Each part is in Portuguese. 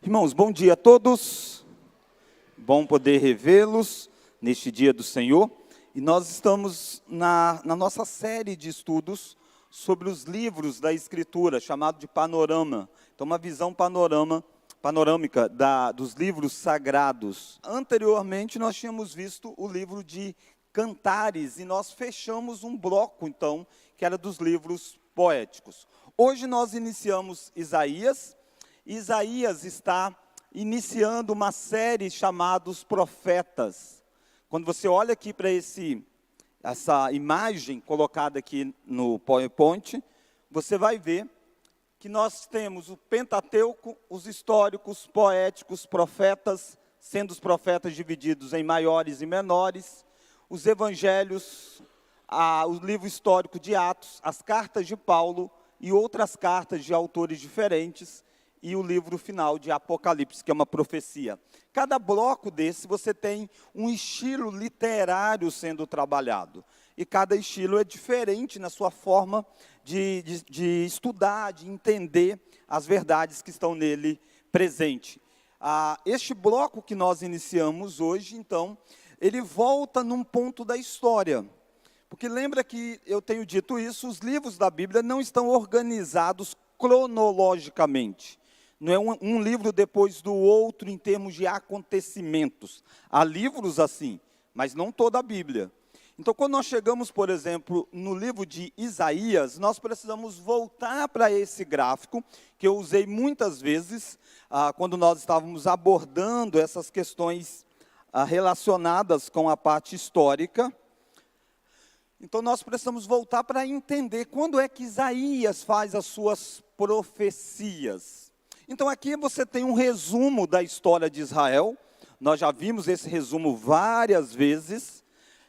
Irmãos, bom dia a todos. Bom poder revê-los neste dia do Senhor. E nós estamos na nossa série de estudos sobre os livros da Escritura, chamado de Panorama. Então, uma visão panorâmica dos livros sagrados. Anteriormente, nós tínhamos visto o livro de Cantares, e nós fechamos um bloco, então, que era dos livros poéticos. Hoje nós iniciamos Isaías. Isaías está iniciando uma série chamada Os Profetas. Quando você olha aqui para essa imagem colocada aqui no PowerPoint, você vai ver que nós temos o Pentateuco, os históricos, poéticos, profetas, sendo os profetas divididos em maiores e menores, os evangelhos, o livro histórico de Atos, as cartas de Paulo e outras cartas de autores diferentes, e o livro final de Apocalipse, que é uma profecia. Cada bloco desse você tem um estilo literário sendo trabalhado. E cada estilo é diferente na sua forma de estudar, de entender as verdades que estão nele presente. Este bloco que nós iniciamos hoje, então, ele volta num ponto da história. Porque lembra que eu tenho dito isso, os livros da Bíblia não estão organizados cronologicamente. Não é um livro depois do outro em termos de acontecimentos. Há livros assim, mas não toda a Bíblia. Então, quando nós chegamos, por exemplo, no livro de Isaías, nós precisamos voltar para esse gráfico, que eu usei muitas vezes, quando nós estávamos abordando essas questões relacionadas com a parte histórica. Então, nós precisamos voltar para entender quando é que Isaías faz as suas profecias. Então, aqui você tem um resumo da história de Israel. Nós já vimos esse resumo várias vezes.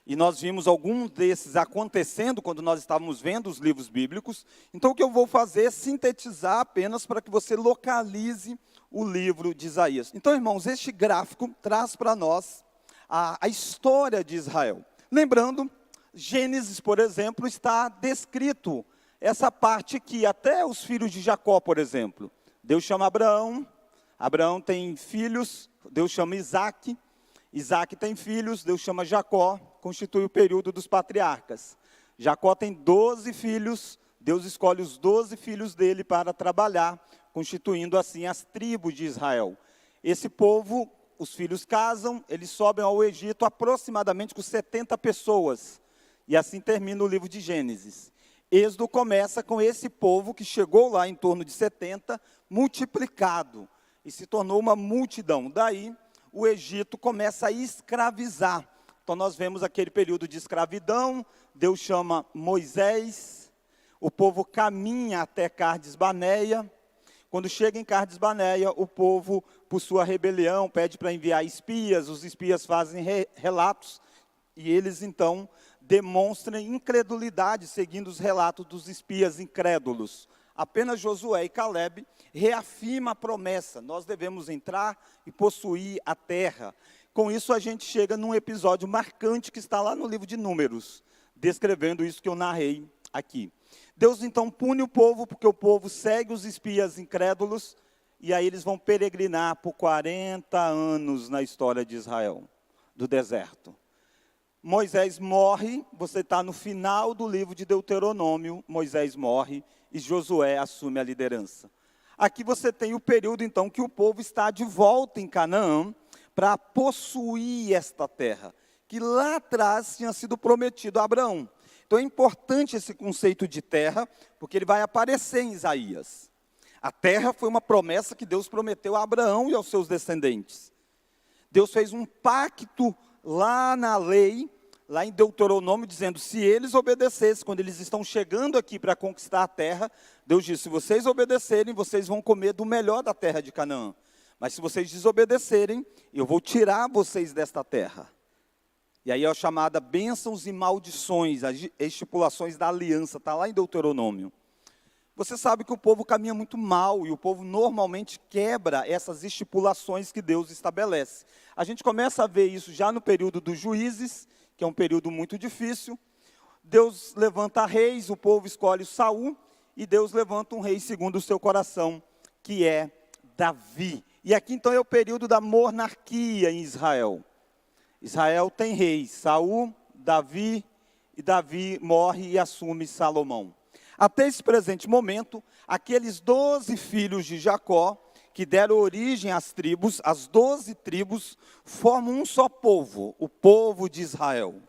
E nós vimos alguns desses acontecendo quando nós estávamos vendo os livros bíblicos. Então, o que eu vou fazer é sintetizar apenas para que você localize o livro de Isaías. Então, irmãos, este gráfico traz para nós a história de Israel. Lembrando, Gênesis, por exemplo, está descrito essa parte aqui, até os filhos de Jacó, por exemplo. Deus chama Abraão, Abraão tem filhos, Deus chama Isaac, Isaac tem filhos, Deus chama Jacó, constitui o período dos patriarcas. Jacó tem 12 filhos, Deus escolhe os 12 filhos dele para trabalhar, constituindo assim as tribos de Israel. Esse povo, os filhos casam, eles sobem ao Egito aproximadamente com 70 pessoas. E assim termina o livro de Gênesis. Êxodo começa com esse povo que chegou lá em torno de 70, multiplicado, e se tornou uma multidão. Daí, o Egito começa a escravizar. Então, nós vemos aquele período de escravidão, Deus chama Moisés, o povo caminha até Cades-Barneia. Quando chega em Cades-Barneia, o povo, por sua rebelião, pede para enviar espias, os espias fazem relatos, e eles, então, demonstram incredulidade, seguindo os relatos dos espias incrédulos. Apenas Josué e Caleb reafirmam a promessa: nós devemos entrar e possuir a terra. Com isso, a gente chega num episódio marcante que está lá no livro de Números, descrevendo isso que eu narrei aqui. Deus, então, pune o povo, porque o povo segue os espias incrédulos, e aí eles vão peregrinar por 40 anos na história de Israel, do deserto. Moisés morre, você está no final do livro de Deuteronômio, Moisés morre e Josué assume a liderança. Aqui você tem o período, então, que o povo está de volta em Canaã para possuir esta terra, que lá atrás tinha sido prometido a Abraão. Então é importante esse conceito de terra, porque ele vai aparecer em Isaías. A terra foi uma promessa que Deus prometeu a Abraão e aos seus descendentes. Deus fez um pacto lá na lei, lá em Deuteronômio, dizendo: se eles obedecessem, quando eles estão chegando aqui para conquistar a terra, Deus disse: se vocês obedecerem, vocês vão comer do melhor da terra de Canaã. Mas se vocês desobedecerem, eu vou tirar vocês desta terra. E aí é a chamada bênçãos e maldições, as estipulações da aliança, está lá em Deuteronômio. Você sabe que o povo caminha muito mal, e o povo normalmente quebra essas estipulações que Deus estabelece. A gente começa a ver isso já no período dos juízes, que é um período muito difícil. Deus levanta reis, o povo escolhe Saul, e Deus levanta um rei segundo o seu coração, que é Davi. E aqui então é o período da monarquia em Israel. Israel tem reis, Saul, Davi, e Davi morre e assume Salomão. Até esse presente momento, aqueles 12 filhos de Jacó, que deram origem às tribos, as 12 tribos, formam um só povo, o povo de Israel.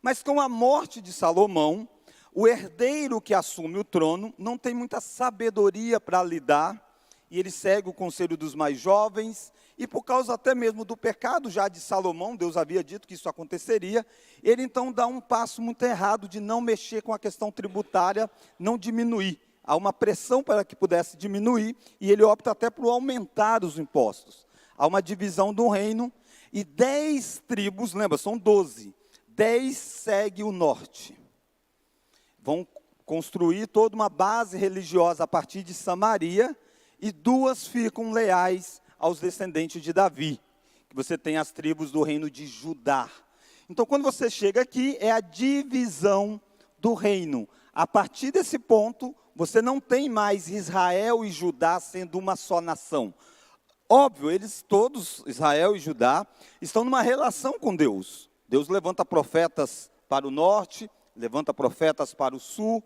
Mas com a morte de Salomão, o herdeiro que assume o trono não tem muita sabedoria para lidar, e ele segue o conselho dos mais jovens, e por causa até mesmo do pecado já de Salomão, Deus havia dito que isso aconteceria, ele então dá um passo muito errado de não mexer com a questão tributária, não diminuir. Há uma pressão para que pudesse diminuir, e ele opta até por aumentar os impostos. Há uma divisão do reino, e 10 tribos, lembra, são 12, 10 seguem o norte. Vão construir toda uma base religiosa a partir de Samaria, e 2 ficam leais aos descendentes de Davi, que você tem as tribos do reino de Judá. Então, quando você chega aqui, é a divisão do reino. A partir desse ponto, você não tem mais Israel e Judá sendo uma só nação. Óbvio, eles todos, Israel e Judá, estão numa relação com Deus. Deus levanta profetas para o norte, levanta profetas para o sul,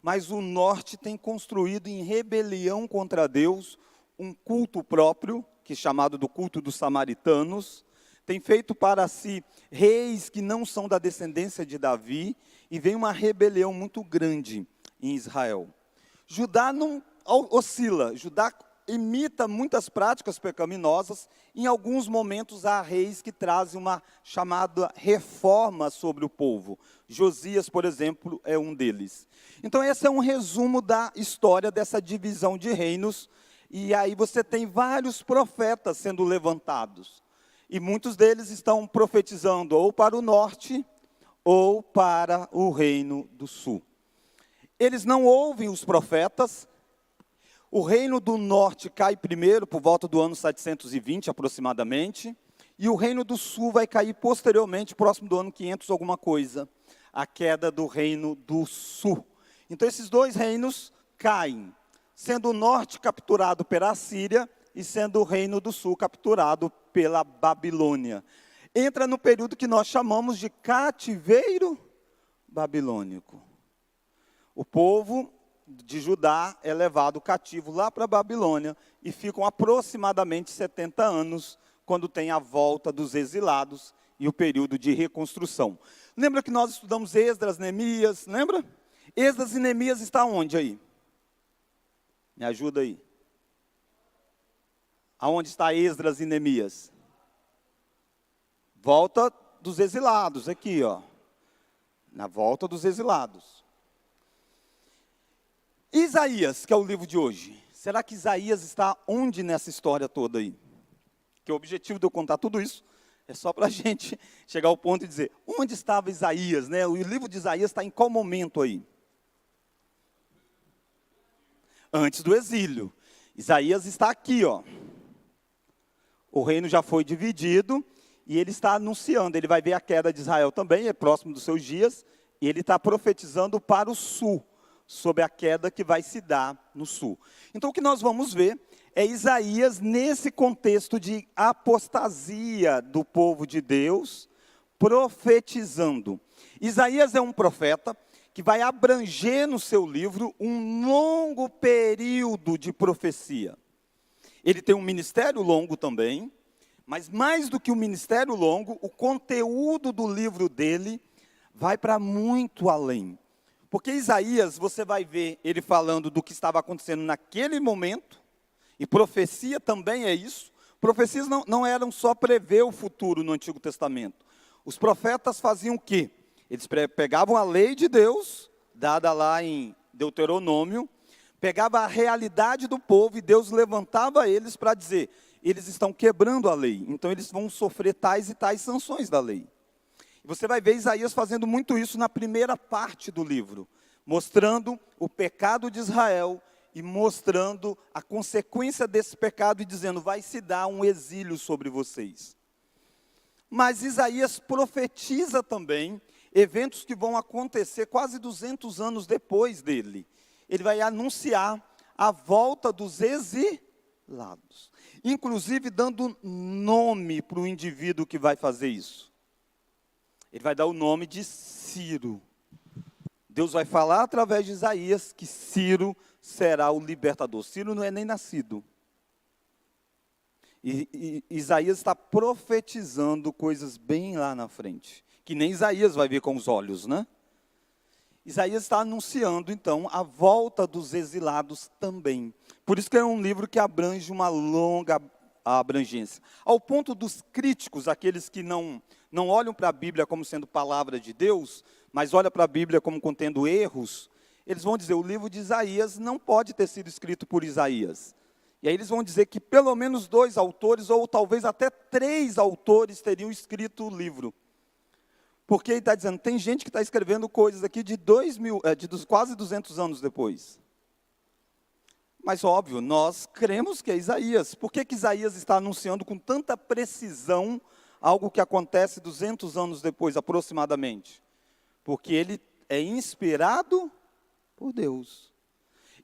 mas o norte tem construído em rebelião contra Deus um culto próprio, que é chamado do culto dos samaritanos, tem feito para si reis que não são da descendência de Davi, e vem uma rebelião muito grande em Israel. Judá não oscila, Judá imita muitas práticas pecaminosas, em alguns momentos há reis que trazem uma chamada reforma sobre o povo. Josias, por exemplo, é um deles. Então esse é um resumo da história dessa divisão de reinos, e aí você tem vários profetas sendo levantados, e muitos deles estão profetizando ou para o norte, ou para o reino do sul. Eles não ouvem os profetas. O reino do norte cai primeiro, por volta do ano 720 aproximadamente, e o reino do sul vai cair posteriormente, próximo do ano 500 alguma coisa, a queda do reino do sul. Então esses 2 reinos caem, sendo o norte capturado pela Assíria e sendo o reino do sul capturado pela Babilônia. Entra no período que nós chamamos de cativeiro babilônico. O povo de Judá é levado cativo lá para a Babilônia e ficam aproximadamente 70 anos quando tem a volta dos exilados e o período de reconstrução. Lembra que nós estudamos Esdras, Neemias, lembra? Esdras e Neemias está onde aí? Me ajuda aí. Aonde está Esdras e Neemias? Volta dos exilados, aqui ó. Na volta dos exilados. Isaías, que é o livro de hoje. Será que Isaías está onde nessa história toda aí? Que o objetivo de eu contar tudo isso é só para a gente chegar ao ponto e dizer, onde estava Isaías, né? O livro de Isaías está em qual momento aí? Antes do exílio. Isaías está aqui, ó. O reino já foi dividido e ele está anunciando, ele vai ver a queda de Israel também, é próximo dos seus dias, e ele está profetizando para o sul, sobre a queda que vai se dar no sul. Então o que nós vamos ver é Isaías nesse contexto de apostasia do povo de Deus, profetizando. Isaías é um profeta que vai abranger no seu livro um longo período de profecia. Ele tem um ministério longo também, mas mais do que o ministério longo, o conteúdo do livro dele vai para muito além. Porque Isaías, você vai ver ele falando do que estava acontecendo naquele momento, e profecia também é isso. Profecias não eram só prever o futuro no Antigo Testamento. Os profetas faziam o quê? Eles pegavam a lei de Deus, dada lá em Deuteronômio, pegava a realidade do povo e Deus levantava eles para dizer, eles estão quebrando a lei, então eles vão sofrer tais e tais sanções da lei. E você vai ver Isaías fazendo muito isso na primeira parte do livro, mostrando o pecado de Israel e mostrando a consequência desse pecado e dizendo, vai se dar um exílio sobre vocês. Mas Isaías profetiza também eventos que vão acontecer quase 200 anos depois dele. Ele vai anunciar a volta dos exilados. inclusive dando nome para o indivíduo que vai fazer isso. Ele vai dar o nome de Ciro. Deus vai falar através de Isaías que Ciro será o libertador. Ciro não é nem nascido. E Isaías está profetizando coisas bem lá na frente, que nem Isaías vai ver com os olhos, né? Isaías está anunciando, então, a volta dos exilados também. Por isso que é um livro que abrange uma longa abrangência. Ao ponto dos críticos, aqueles que não olham para a Bíblia como sendo palavra de Deus, mas olham para a Bíblia como contendo erros, eles vão dizer, o livro de Isaías não pode ter sido escrito por Isaías. E aí eles vão dizer que pelo menos 2 autores, ou talvez até 3 autores teriam escrito o livro. Porque ele está dizendo, tem gente que está escrevendo coisas aqui de quase 200 anos depois. Mas óbvio, nós cremos que é Isaías. Por que Isaías está anunciando com tanta precisão algo que acontece 200 anos depois, aproximadamente? Porque ele é inspirado por Deus.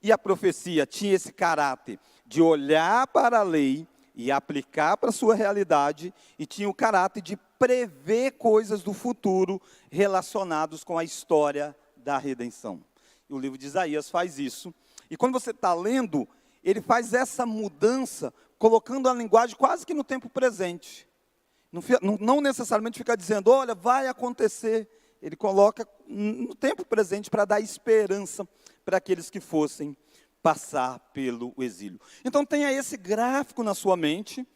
E a profecia tinha esse caráter de olhar para a lei e aplicar para a sua realidade, e tinha o caráter de prever coisas do futuro relacionados com a história da redenção. E o livro de Isaías faz isso. E quando você está lendo, ele faz essa mudança, colocando a linguagem quase que no tempo presente. Não necessariamente fica dizendo, olha, vai acontecer. Ele coloca no tempo presente para dar esperança para aqueles que fossem passar pelo exílio. Então tenha esse gráfico na sua mente,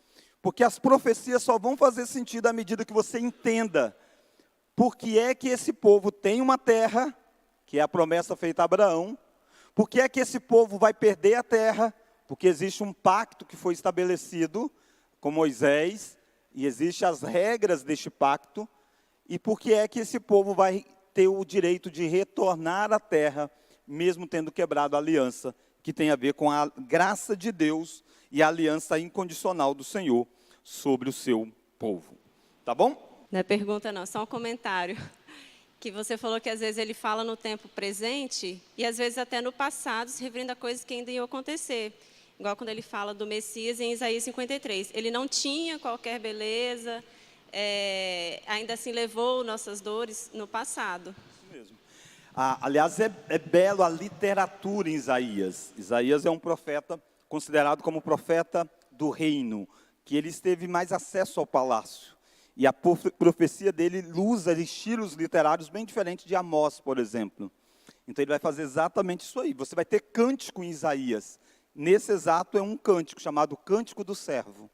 porque as profecias só vão fazer sentido à medida que você entenda por que é que esse povo tem uma terra, que é a promessa feita a Abraão, por que é que esse povo vai perder a terra, porque existe um pacto que foi estabelecido com Moisés, e existem as regras deste pacto, e por que é que esse povo vai ter o direito de retornar à terra, mesmo tendo quebrado a aliança, que tem a ver com a graça de Deus e a aliança incondicional do Senhor sobre o seu povo. Tá bom? Não é pergunta não, só um comentário. Que você falou que às vezes ele fala no tempo presente e às vezes até no passado, se referindo a coisas que ainda iam acontecer. Igual quando ele fala do Messias em Isaías 53. Ele não tinha qualquer beleza, ainda assim levou nossas dores no passado. Isso mesmo. Aliás, é belo a literatura em Isaías. Isaías é um profeta considerado como profeta do reino, que ele teve mais acesso ao palácio. E a profecia dele usa estilos literários bem diferentes de Amós, por exemplo. Então ele vai fazer exatamente isso aí. Você vai ter cântico em Isaías. Nesse exato é um cântico chamado Cântico do Servo.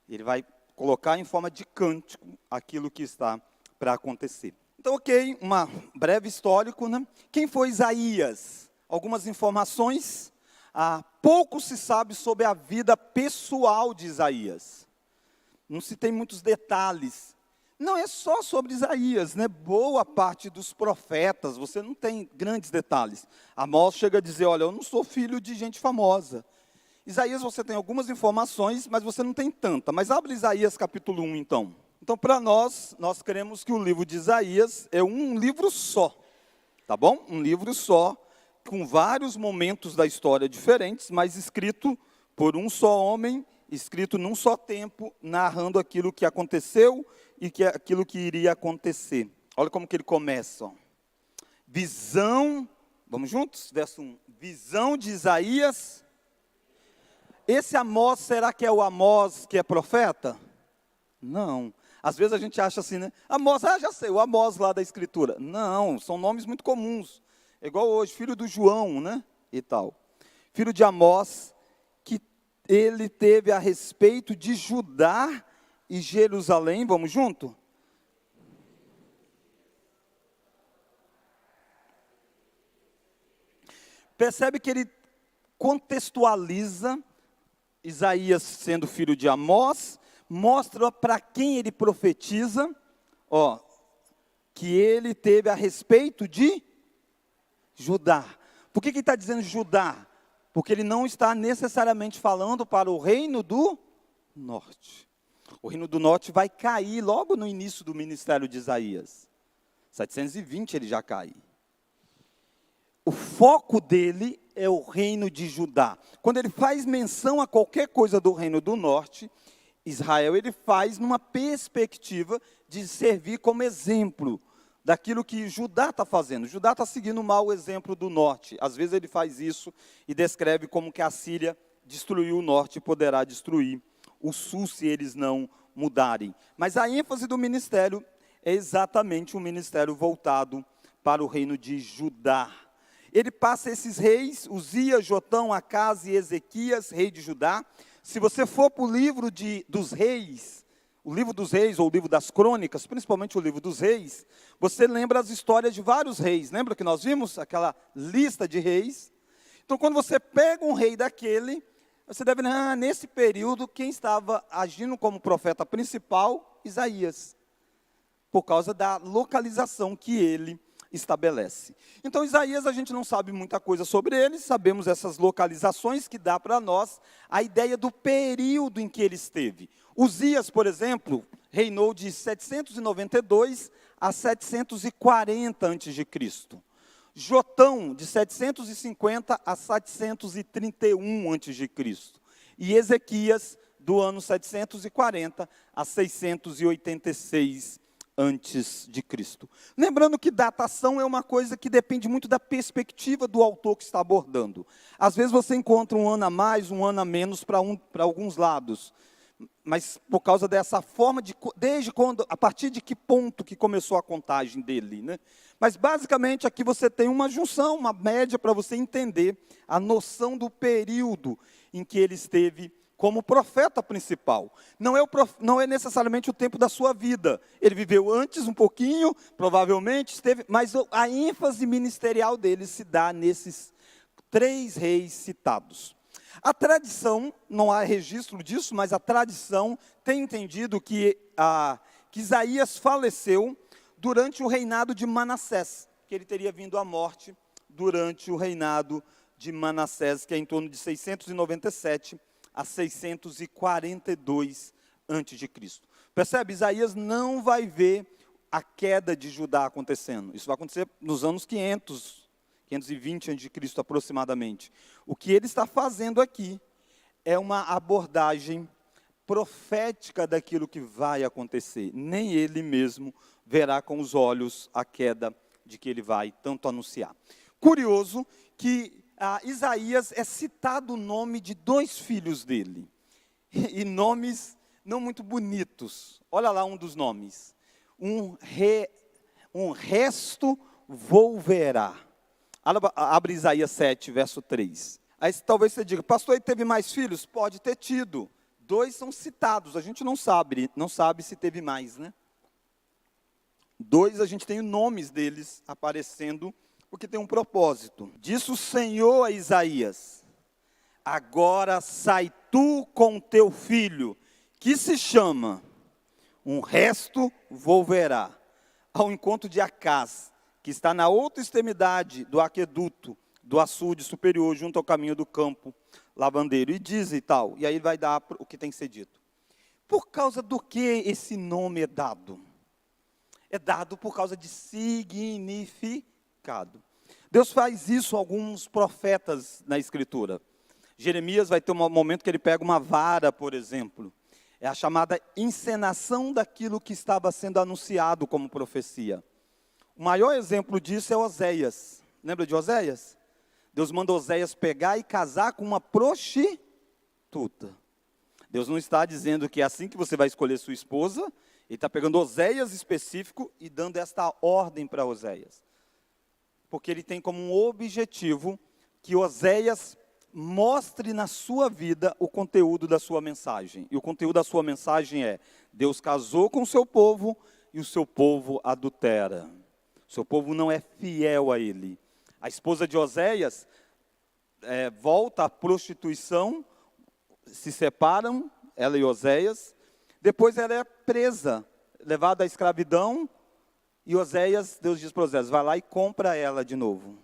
Ele vai colocar em forma de cântico aquilo que está para acontecer. Então, ok, uma breve histórico, né? Quem foi Isaías? Algumas informações. Pouco se sabe sobre a vida pessoal de Isaías. Não se tem muitos detalhes. Não é só sobre Isaías, né? Boa parte dos profetas, você não tem grandes detalhes. Amós chega a dizer, olha, eu não sou filho de gente famosa. Isaías você tem algumas informações, mas você não tem tanta. Mas abre Isaías capítulo 1 então. Então para nós cremos que o livro de Isaías é um livro só. Tá bom? Um livro só, com vários momentos da história diferentes, mas escrito por um só homem, escrito num só tempo, narrando aquilo que aconteceu e aquilo que iria acontecer. Olha como que ele começa. Ó. Visão, vamos juntos? Verso 1. Visão de Isaías. Esse Amós, será que é o Amós que é profeta? Não. Às vezes a gente acha assim, né? Amós, já sei, o Amós lá da Escritura. Não, são nomes muito comuns. É igual hoje, filho do João, né? E tal. Filho de Amós, que ele teve a respeito de Judá e Jerusalém. Vamos junto? Percebe que ele contextualiza Isaías sendo filho de Amós, mostra para quem ele profetiza, ó, que ele teve a respeito de Judá. Por que ele está dizendo Judá? Porque ele não está necessariamente falando para o reino do norte. O reino do norte vai cair logo no início do ministério de Isaías. 720 ele já cai. O foco dele é o reino de Judá. Quando ele faz menção a qualquer coisa do reino do norte, Israel, ele faz numa perspectiva de servir como exemplo daquilo que Judá está fazendo. Judá está seguindo o mau exemplo do norte. Às vezes ele faz isso e descreve como que a Síria destruiu o norte e poderá destruir o sul se eles não mudarem. Mas a ênfase do ministério é exatamente um ministério voltado para o reino de Judá. Ele passa esses reis, Uzias, Jotão, Acaz e Ezequias, rei de Judá. Se você for para o livro dos reis, o livro dos reis ou o livro das crônicas, principalmente o livro dos reis, você lembra as histórias de vários reis. Lembra que nós vimos aquela lista de reis? Então, quando você pega um rei daquele, você deve lembrar, nesse período, quem estava agindo como profeta principal? Isaías, por causa da localização que ele estabelece. Então, Isaías, a gente não sabe muita coisa sobre ele, sabemos essas localizações que dá para nós a ideia do período em que ele esteve. Uzias, por exemplo, reinou de 792 a 740 a.C. Jotão, de 750 a 731 a.C. E Ezequias, do ano 740 a 686 antes de Cristo. Lembrando que datação é uma coisa que depende muito da perspectiva do autor que está abordando. Às vezes você encontra um ano a mais, um ano a menos para alguns lados. Mas por causa dessa forma desde quando, a partir de que ponto que começou a contagem dele, né? Mas basicamente aqui você tem uma junção, uma média para você entender a noção do período em que ele esteve como profeta principal. Não é necessariamente o tempo da sua vida. Ele viveu antes um pouquinho, provavelmente esteve, mas a ênfase ministerial dele se dá nesses 3 reis citados. A tradição, não há registro disso, mas a tradição tem entendido que Isaías faleceu durante o reinado de Manassés, que ele teria vindo à morte durante o reinado de Manassés, que é em torno de 697 a 642 a.C. Percebe? Isaías não vai ver a queda de Judá acontecendo. Isso vai acontecer nos anos 520 a.C. aproximadamente. O que ele está fazendo aqui é uma abordagem profética daquilo que vai acontecer. Nem ele mesmo verá com os olhos a queda de que ele vai tanto anunciar. Curioso que Isaías é citado o nome de 2 filhos dele. E nomes não muito bonitos. Olha lá um dos nomes. Um resto volverá. Abre Isaías 7, verso 3. Aí talvez você diga, pastor, ele teve mais filhos? Pode ter tido. 2 são citados, a gente não sabe se teve mais, né? 2 a gente tem os nomes deles aparecendo, porque tem um propósito. Disse o Senhor a Isaías, agora sai tu com teu filho, que se chama, um resto volverá, ao encontro de Acaz, que está na outra extremidade do aqueduto, do açude superior, junto ao caminho do campo lavandeiro. E diz e tal, e aí vai dar o que tem que ser dito. Por causa do que esse nome é dado? É dado por causa de significado. Deus faz isso a alguns profetas na Escritura. Jeremias vai ter um momento que ele pega uma vara, por exemplo. É a chamada encenação daquilo que estava sendo anunciado como profecia. O maior exemplo disso é Oséias. Lembra de Oséias? Deus manda Oséias pegar e casar com uma prostituta. Deus não está dizendo que é assim que você vai escolher sua esposa. Ele está pegando Oséias específico e dando esta ordem para Oséias. Porque ele tem como um objetivo que Oséias mostre na sua vida o conteúdo da sua mensagem. E o conteúdo da sua mensagem é, Deus casou com o seu povo e o seu povo adultera. O seu povo não é fiel a ele. A esposa de Oséias volta à prostituição, se separam, ela e Oséias. Depois ela é presa, levada à escravidão. E Oséias, Deus diz para Oséias, vai lá e compra ela de novo.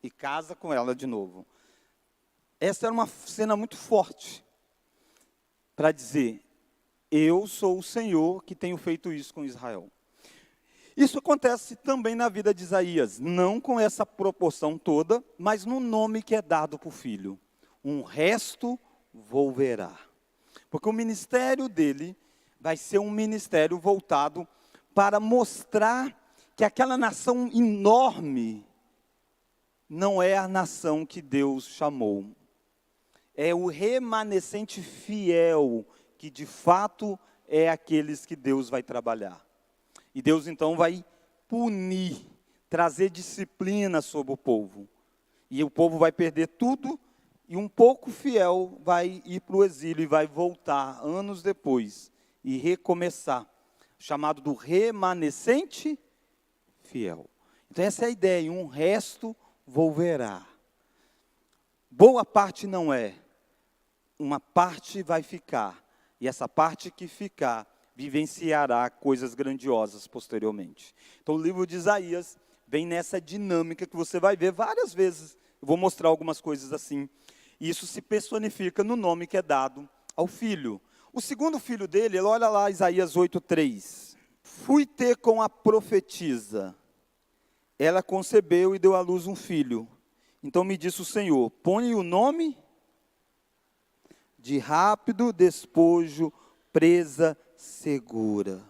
E casa com ela de novo. Essa era uma cena muito forte. Para dizer, eu sou o Senhor que tenho feito isso com Israel. Isso acontece também na vida de Isaías, não com essa proporção toda, mas no nome que é dado para o filho. Um resto volverá. Porque o ministério dele vai ser um ministério voltado para mostrar que aquela nação enorme não é a nação que Deus chamou. É o remanescente fiel que de fato é aqueles que Deus vai trabalhar. E Deus então vai punir, trazer disciplina sobre o povo. E o povo vai perder tudo, e um pouco fiel vai ir para o exílio e vai voltar anos depois e recomeçar. Chamado do remanescente fiel. Então essa é a ideia, um resto volverá. Boa parte não é, uma parte vai ficar. E essa parte que ficar vivenciará coisas grandiosas posteriormente. Então o livro de Isaías vem nessa dinâmica que você vai ver várias vezes. Eu vou mostrar algumas coisas assim. E isso se personifica no nome que é dado ao filho. O segundo filho dele, olha lá Isaías 8:3. Fui ter com a profetisa. Ela concebeu e deu à luz um filho. Então me disse o Senhor, põe o nome de rápido despojo, presa segura.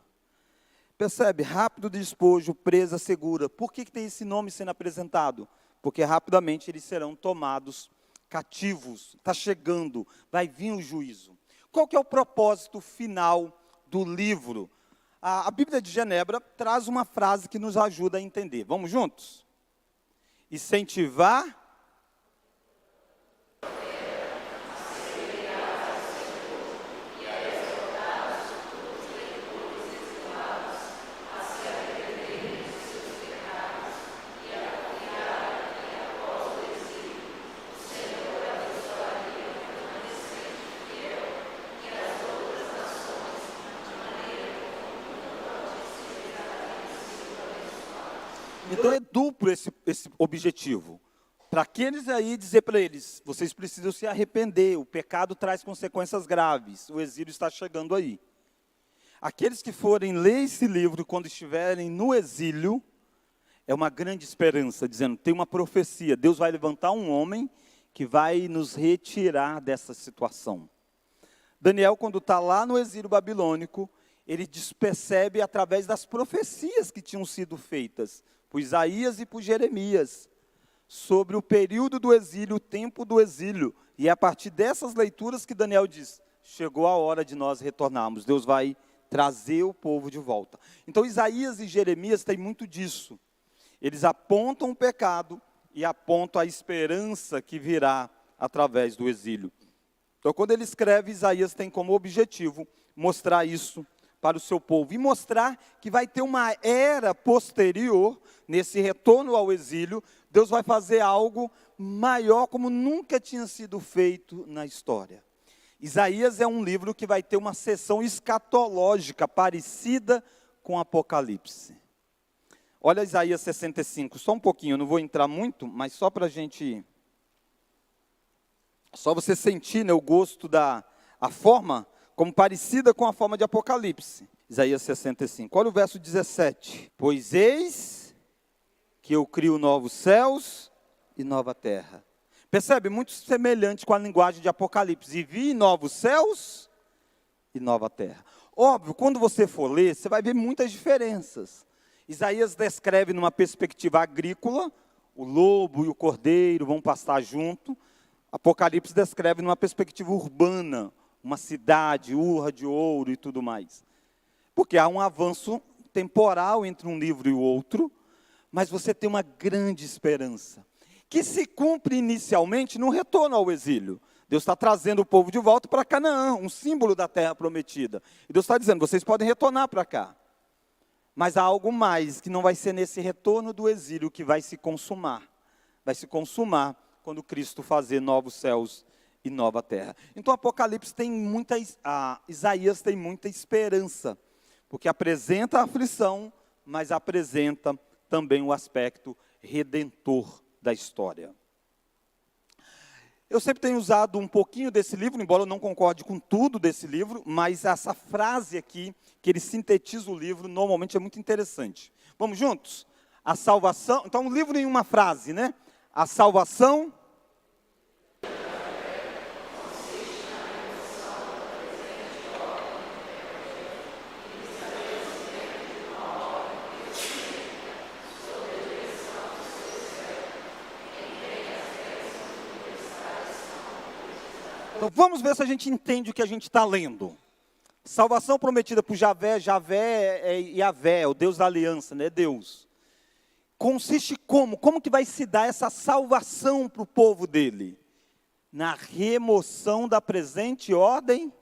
Percebe? Rápido despojo, presa segura. Por que tem esse nome sendo apresentado? Porque rapidamente eles serão tomados cativos. Está chegando, vai vir o juízo. Qual que é o propósito final do livro? A Bíblia de Genebra traz uma frase que nos ajuda a entender. Vamos juntos? Incentivar Então é duplo esse objetivo. Para aqueles aí, dizer para eles, vocês precisam se arrepender, o pecado traz consequências graves, o exílio está chegando aí. Aqueles que forem ler esse livro quando estiverem no exílio, é uma grande esperança, dizendo, tem uma profecia, Deus vai levantar um homem que vai nos retirar dessa situação. Daniel, quando está lá no exílio babilônico, ele percebe através das profecias que tinham sido feitas, por Isaías e por Jeremias, sobre o período do exílio, o tempo do exílio. E é a partir dessas leituras que Daniel diz, chegou a hora de nós retornarmos, Deus vai trazer o povo de volta. Então Isaías e Jeremias têm muito disso. Eles apontam o pecado e apontam a esperança que virá através do exílio. Então quando ele escreve, Isaías tem como objetivo mostrar isso para o seu povo, e mostrar que vai ter uma era posterior, nesse retorno ao exílio, Deus vai fazer algo maior como nunca tinha sido feito na história. Isaías é um livro que vai ter uma seção escatológica parecida com Apocalipse. Olha Isaías 65, só um pouquinho, eu não vou entrar muito, mas só para a gente, só você sentir, né, o gosto a forma, como parecida com a forma de Apocalipse. Isaías 65. Olha o verso 17. Pois eis que eu crio novos céus e nova terra. Percebe? Muito semelhante com a linguagem de Apocalipse. E vi novos céus e nova terra. Óbvio, quando você for ler, você vai ver muitas diferenças. Isaías descreve numa perspectiva agrícola, o lobo e o cordeiro vão pastar junto. Apocalipse descreve numa perspectiva urbana, uma cidade, urra de ouro e tudo mais. Porque há um avanço temporal entre um livro e o outro, mas você tem uma grande esperança, que se cumpre inicialmente no retorno ao exílio. Deus está trazendo o povo de volta para Canaã, um símbolo da terra prometida. E Deus está dizendo, vocês podem retornar para cá. Mas há algo mais, que não vai ser nesse retorno do exílio que vai se consumar. Vai se consumar quando Cristo fazer novos céus e nova terra. Então Apocalipse tem Isaías tem muita esperança, porque apresenta a aflição, mas apresenta também o aspecto redentor da história. Eu sempre tenho usado um pouquinho desse livro, embora eu não concorde com tudo desse livro, mas essa frase aqui, que ele sintetiza o livro, normalmente é muito interessante. Vamos juntos? A salvação, então um livro em uma frase, né? A salvação... Então vamos ver se a gente entende o que a gente está lendo. Salvação prometida por Javé, Javé é Yavé, é o Deus da aliança, né? Deus. Consiste como? Como que vai se dar essa salvação para o povo dele? Na remoção da presente ordem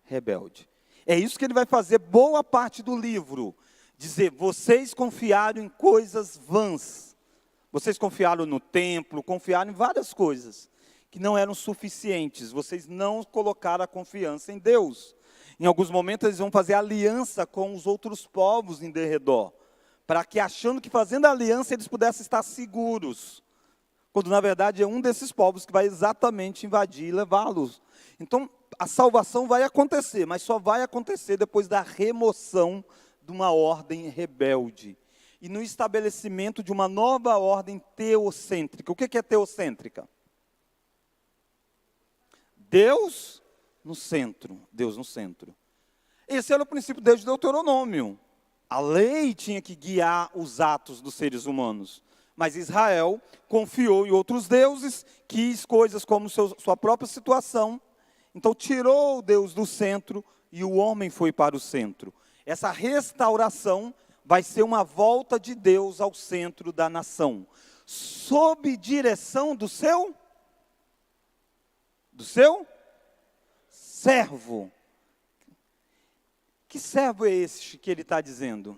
rebelde. É isso que ele vai fazer boa parte do livro. Dizer, vocês confiaram em coisas vãs. Vocês confiaram no templo, confiaram em várias coisas que não eram suficientes. Vocês não colocaram a confiança em Deus. Em alguns momentos eles vão fazer aliança com os outros povos em derredor, para que achando que fazendo aliança eles pudessem estar seguros, quando na verdade é um desses povos que vai exatamente invadir e levá-los. Então a salvação vai acontecer, mas só vai acontecer depois da remoção de uma ordem rebelde e no estabelecimento de uma nova ordem teocêntrica. O que é teocêntrica? Deus no centro, Deus no centro. Esse era o princípio desde Deuteronômio. A lei tinha que guiar os atos dos seres humanos. Mas Israel confiou em outros deuses, quis coisas como sua própria situação. Então tirou Deus do centro e o homem foi para o centro. Essa restauração vai ser uma volta de Deus ao centro da nação. Sob direção do seu servo. Que servo é esse que ele está dizendo?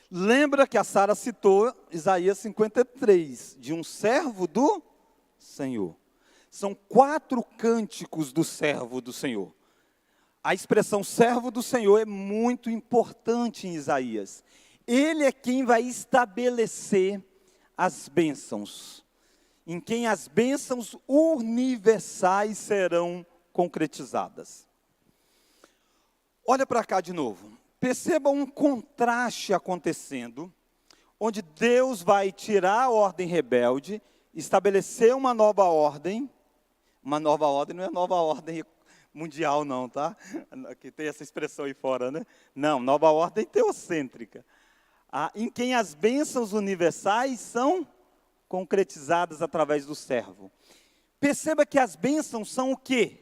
Lembra que a Sara citou Isaías 53, de um servo do Senhor. São 4 cânticos do servo do Senhor. A expressão servo do Senhor é muito importante em Isaías. Ele é quem vai estabelecer as bênçãos, em quem as bênçãos universais serão concretizadas. Olha para cá de novo. Perceba um contraste acontecendo, onde Deus vai tirar a ordem rebelde, estabelecer uma nova ordem. Uma nova ordem não é nova ordem mundial não, tá? Que tem essa expressão aí fora, né? Não, nova ordem teocêntrica. Em quem as bênçãos universais são concretizadas através do servo. Perceba que as bênçãos são o quê?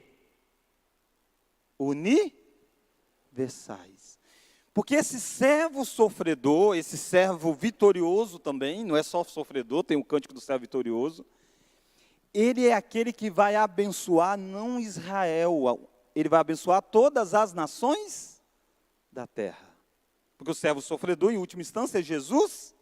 Universais. Porque esse servo sofredor, esse servo vitorioso também, não é só sofredor, tem o cântico do servo vitorioso, ele é aquele que vai abençoar não Israel, ele vai abençoar todas as nações da terra. Porque o servo sofredor, em última instância, é Jesus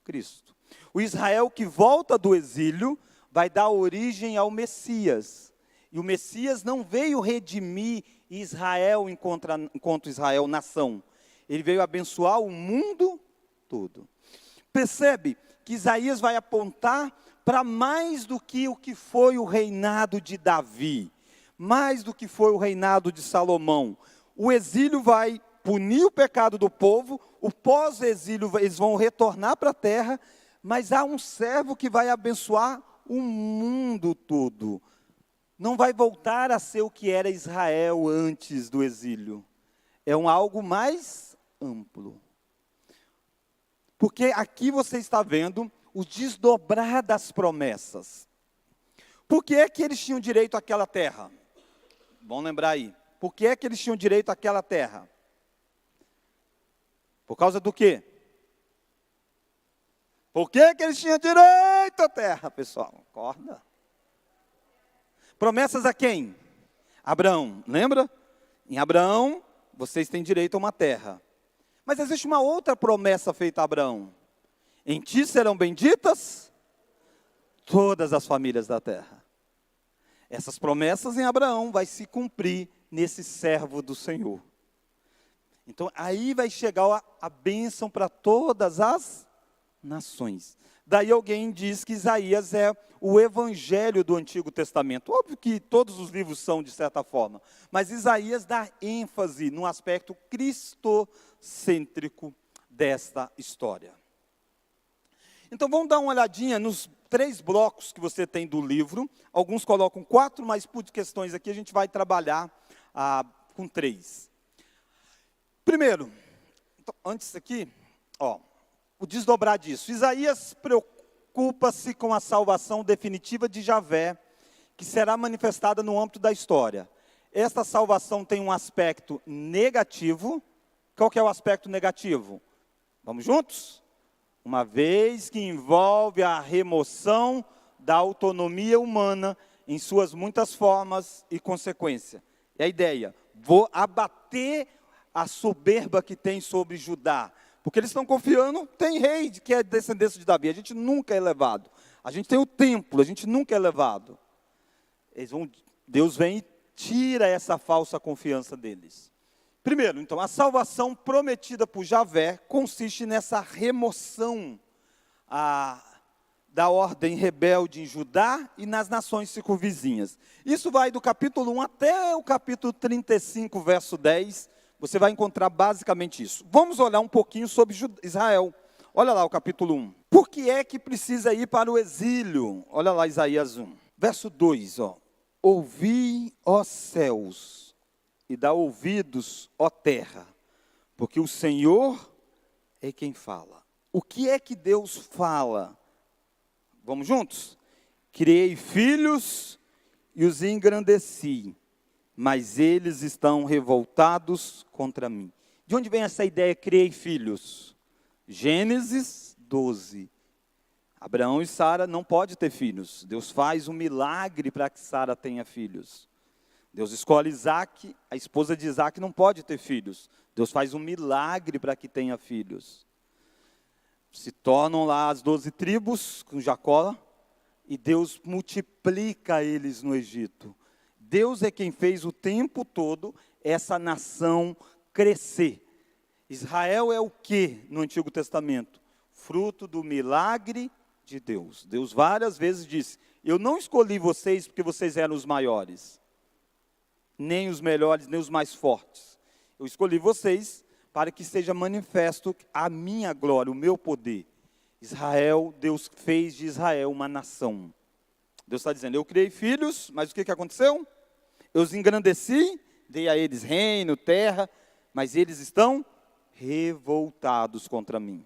Cristo. O Israel que volta do exílio vai dar origem ao Messias. E o Messias não veio redimir Israel enquanto Israel nação. Ele veio abençoar o mundo todo. Percebe que Isaías vai apontar para mais do que o que foi o reinado de Davi, mais do que foi o reinado de Salomão. O exílio vai punir o pecado do povo, o pós-exílio eles vão retornar para a terra, mas há um servo que vai abençoar o mundo todo. Não vai voltar a ser o que era Israel antes do exílio. É algo mais amplo. Porque aqui você está vendo o desdobrar das promessas. Por que é que eles tinham direito àquela terra? Vamos lembrar aí. Por que é que eles tinham direito àquela terra? Por causa do quê? Por que é que eles tinham direito à terra, pessoal? Acorda. Promessas a quem? Abraão, lembra? Em Abraão, vocês têm direito a uma terra. Mas existe uma outra promessa feita a Abraão. Em ti serão benditas todas as famílias da terra. Essas promessas em Abraão vai se cumprir nesse servo do Senhor. Então aí vai chegar a bênção para todas as nações. Daí alguém diz que Isaías é o evangelho do Antigo Testamento. Óbvio que todos os livros são, de certa forma, mas Isaías dá ênfase no aspecto cristocêntrico desta história. Então vamos dar uma olhadinha nos 3 blocos que você tem do livro. Alguns colocam 4, mas por questões aqui a gente vai trabalhar com 3. Primeiro, então, antes aqui, o desdobrar disso. Isaías preocupa-se com a salvação definitiva de Javé, que será manifestada no âmbito da história. Esta salvação tem um aspecto negativo. Qual que é o aspecto negativo? Vamos juntos? Uma vez que envolve a remoção da autonomia humana em suas muitas formas e consequências. É a ideia, vou abater a soberba que tem sobre Judá. Porque eles estão confiando, tem rei que é descendência de Davi, a gente nunca é levado. A gente tem o templo, a gente nunca é levado. Deus vem e tira essa falsa confiança deles. Primeiro, então, a salvação prometida por Javé consiste nessa remoção da ordem rebelde em Judá e nas nações circunvizinhas. Isso vai do capítulo 1 até o capítulo 35, verso 10. Você vai encontrar basicamente isso. Vamos olhar um pouquinho sobre Israel. Olha lá o capítulo 1. Por que é que precisa ir para o exílio? Olha lá Isaías 1. Verso 2. Ouvi, ó céus, e dá ouvidos, ó terra, porque o Senhor é quem fala. O que é que Deus fala? Vamos juntos? Criei filhos e os engrandeci, mas eles estão revoltados contra mim. De onde vem essa ideia, criei filhos? Gênesis 12. Abraão e Sara não podem ter filhos. Deus faz um milagre para que Sara tenha filhos. Deus escolhe Isaac, a esposa de Isaac não pode ter filhos. Deus faz um milagre para que tenha filhos. Se tornam lá as 12 tribos com Jacó, e Deus multiplica eles no Egito. Deus é quem fez o tempo todo essa nação crescer. Israel é o que no Antigo Testamento? Fruto do milagre de Deus. Deus várias vezes disse, eu não escolhi vocês porque vocês eram os maiores, nem os melhores, nem os mais fortes. Eu escolhi vocês para que seja manifesto a minha glória, o meu poder. Israel, Deus fez de Israel uma nação. Deus está dizendo, eu criei filhos, mas o que aconteceu? Eu os engrandeci, dei a eles reino, terra, mas eles estão revoltados contra mim.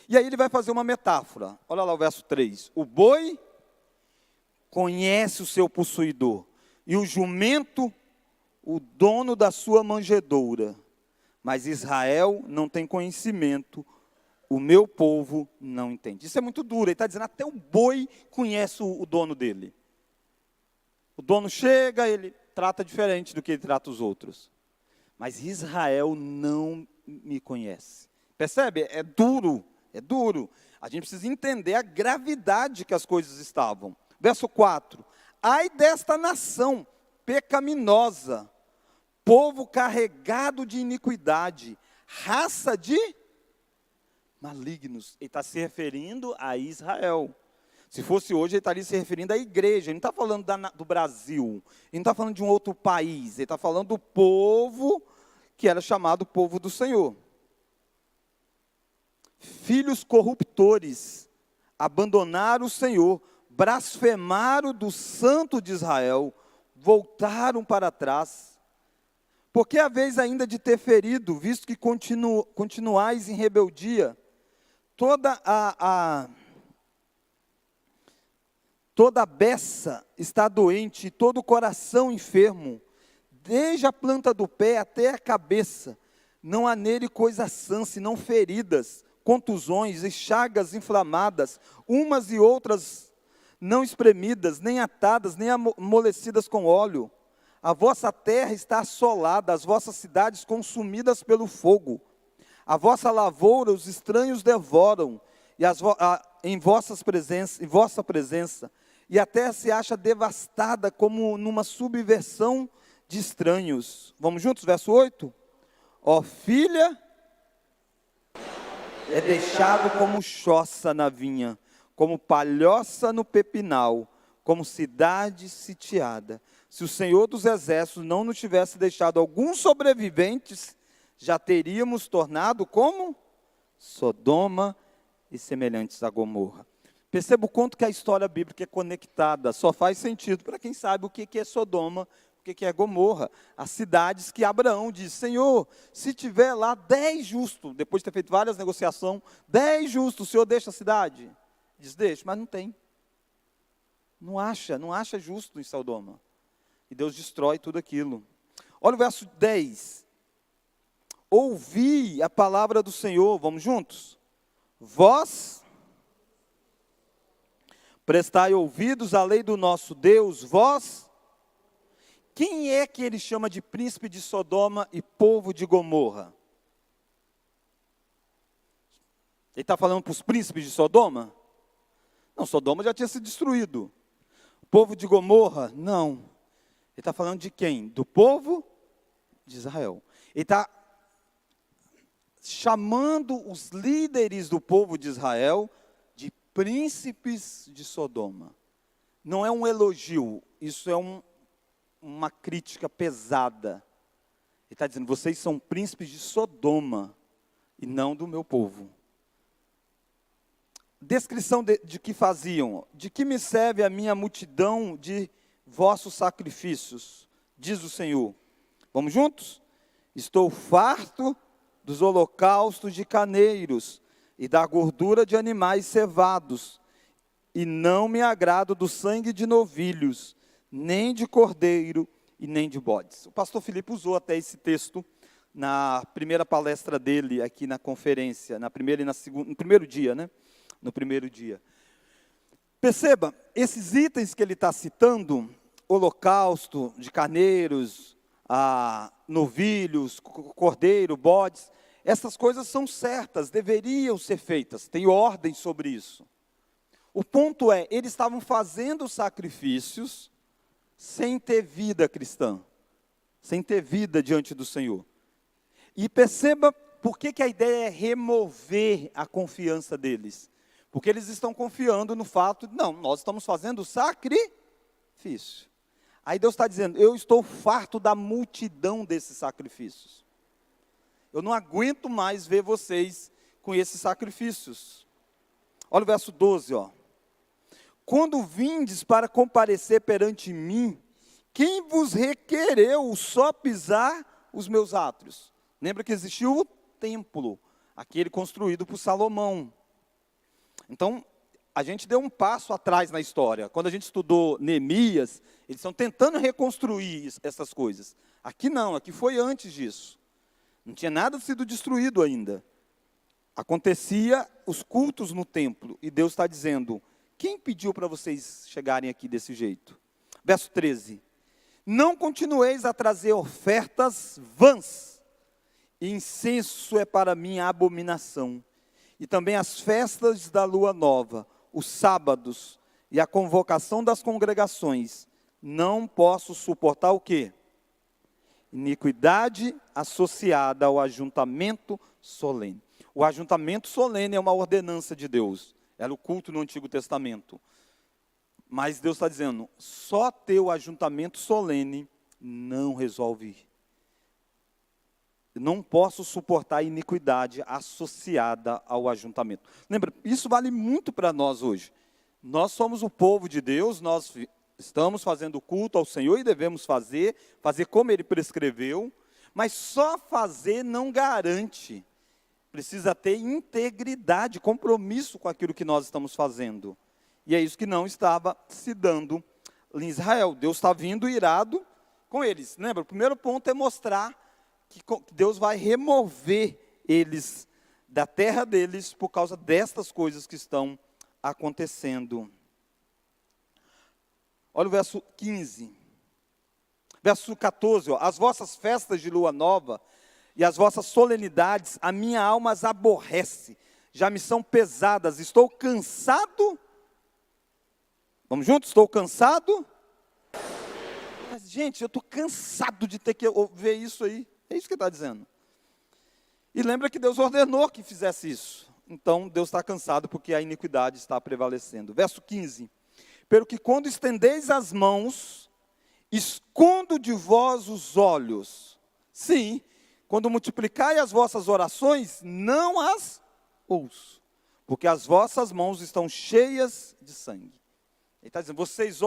E aí ele vai fazer uma metáfora. Olha lá o verso 3. O boi conhece o seu possuidor, e o jumento, o dono da sua manjedoura. Mas Israel não tem conhecimento, o meu povo não entende. Isso é muito duro, ele está dizendo, até o boi conhece o dono dele. O dono chega, ele trata diferente do que ele trata os outros. Mas Israel não me conhece. Percebe? É duro, é duro. A gente precisa entender a gravidade que as coisas estavam. Verso 4. Ai desta nação pecaminosa, povo carregado de iniquidade, raça de malignos. Ele está se referindo a Israel. Se fosse hoje, ele estaria se referindo à igreja. Ele não está falando do Brasil. Ele não está falando de um outro país. Ele está falando do povo que era chamado povo do Senhor. Filhos corruptores abandonaram o Senhor, blasfemaram do Santo de Israel, voltaram para trás. Porque a vez ainda de ter ferido, visto que continuais em rebeldia, toda a beça está doente, todo o coração enfermo, desde a planta do pé até a cabeça, não há nele coisa sã, senão feridas, contusões e chagas inflamadas, umas e outras não espremidas, nem atadas, nem amolecidas com óleo. A vossa terra está assolada, as vossas cidades consumidas pelo fogo. A vossa lavoura os estranhos devoram, e em vossa presença, e a terra se acha devastada como numa subversão de estranhos. Vamos juntos, verso 8? Ó filha, é deixado como choça na vinha, como palhoça no pepinal, como cidade sitiada. Se o Senhor dos Exércitos não nos tivesse deixado alguns sobreviventes, já teríamos tornado como Sodoma e semelhantes a Gomorra. Perceba o quanto que a história bíblica é conectada. Só faz sentido para quem sabe o que é Sodoma, o que é Gomorra. As cidades que Abraão diz: Senhor, se tiver lá 10 justos, depois de ter feito várias negociações, 10 justos, o Senhor deixa a cidade? Diz: deixa, mas não tem. Não acha justo em Sodoma. E Deus destrói tudo aquilo. Olha o verso 10. Ouvi a palavra do Senhor, vamos juntos? Vós prestai ouvidos à lei do nosso Deus, vós. Quem é que ele chama de príncipe de Sodoma e povo de Gomorra? Ele está falando para os príncipes de Sodoma? Não, Sodoma já tinha sido destruído. O povo de Gomorra? Não. Ele está falando de quem? Do povo de Israel. Ele está chamando os líderes do povo de Israel de príncipes de Sodoma. Não é um elogio, isso é uma crítica pesada. Ele está dizendo: vocês são príncipes de Sodoma e não do meu povo. Descrição de que faziam: de que me serve a minha multidão de vossos sacrifícios, diz o Senhor. Vamos juntos? Estou farto dos holocaustos de carneiros e da gordura de animais cevados, e não me agrado do sangue de novilhos, nem de cordeiro e nem de bodes. O pastor Filipe usou até esse texto na primeira palestra dele aqui na conferência, na primeira e na segunda, no primeiro dia, né? No primeiro dia. Perceba, esses itens que ele está citando, holocausto de carneiros, novilhos, cordeiro, bodes, essas coisas são certas, deveriam ser feitas, tem ordem sobre isso. O ponto é, eles estavam fazendo sacrifícios sem ter vida cristã, sem ter vida diante do Senhor. E perceba por que a ideia é remover a confiança deles. Porque eles estão confiando no fato de, não, nós estamos fazendo sacrifício. Aí Deus está dizendo: eu estou farto da multidão desses sacrifícios. Eu não aguento mais ver vocês com esses sacrifícios. Olha o verso 12, ó. Quando vindes para comparecer perante mim, quem vos requereu só pisar os meus átrios? Lembra que existiu o templo, aquele construído por Salomão. Então, a gente deu um passo atrás na história. Quando a gente estudou Neemias, eles estão tentando reconstruir essas coisas. Aqui não, aqui foi antes disso. Não tinha nada sido destruído ainda. Acontecia os cultos no templo. E Deus está dizendo: quem pediu para vocês chegarem aqui desse jeito? Verso 13. Não continueis a trazer ofertas vãs. Incenso é para mim a abominação. E também as festas da lua nova, os sábados e a convocação das congregações. Não posso suportar o quê? Iniquidade associada ao ajuntamento solene. O ajuntamento solene é uma ordenança de Deus. Era o culto no Antigo Testamento. Mas Deus está dizendo: só ter o ajuntamento solene não resolve. Não posso suportar a iniquidade associada ao ajuntamento. Lembra, isso vale muito para nós hoje. Nós somos o povo de Deus, nós estamos fazendo culto ao Senhor e devemos fazer como Ele prescreveu, mas só fazer não garante. Precisa ter integridade, compromisso com aquilo que nós estamos fazendo. E é isso que não estava se dando em Israel. Deus está vindo irado com eles. Lembra, o primeiro ponto é mostrar que Deus vai remover eles da terra deles por causa destas coisas que estão acontecendo. Olha o verso 15. Verso 14, ó. As vossas festas de lua nova e as vossas solenidades, a minha alma as aborrece, já me são pesadas, estou cansado. Vamos juntos? Estou cansado. Mas, gente, eu estou cansado de ter que ver isso aí. É isso que ele está dizendo. E lembra que Deus ordenou que fizesse isso. então Deus está cansado porque a iniquidade está prevalecendo. Verso 15. Pelo que quando estendeis as mãos, escondo de vós os olhos. Sim, quando multiplicai as vossas orações, não as ouço, porque as vossas mãos estão cheias de sangue. Ele está dizendo, vocês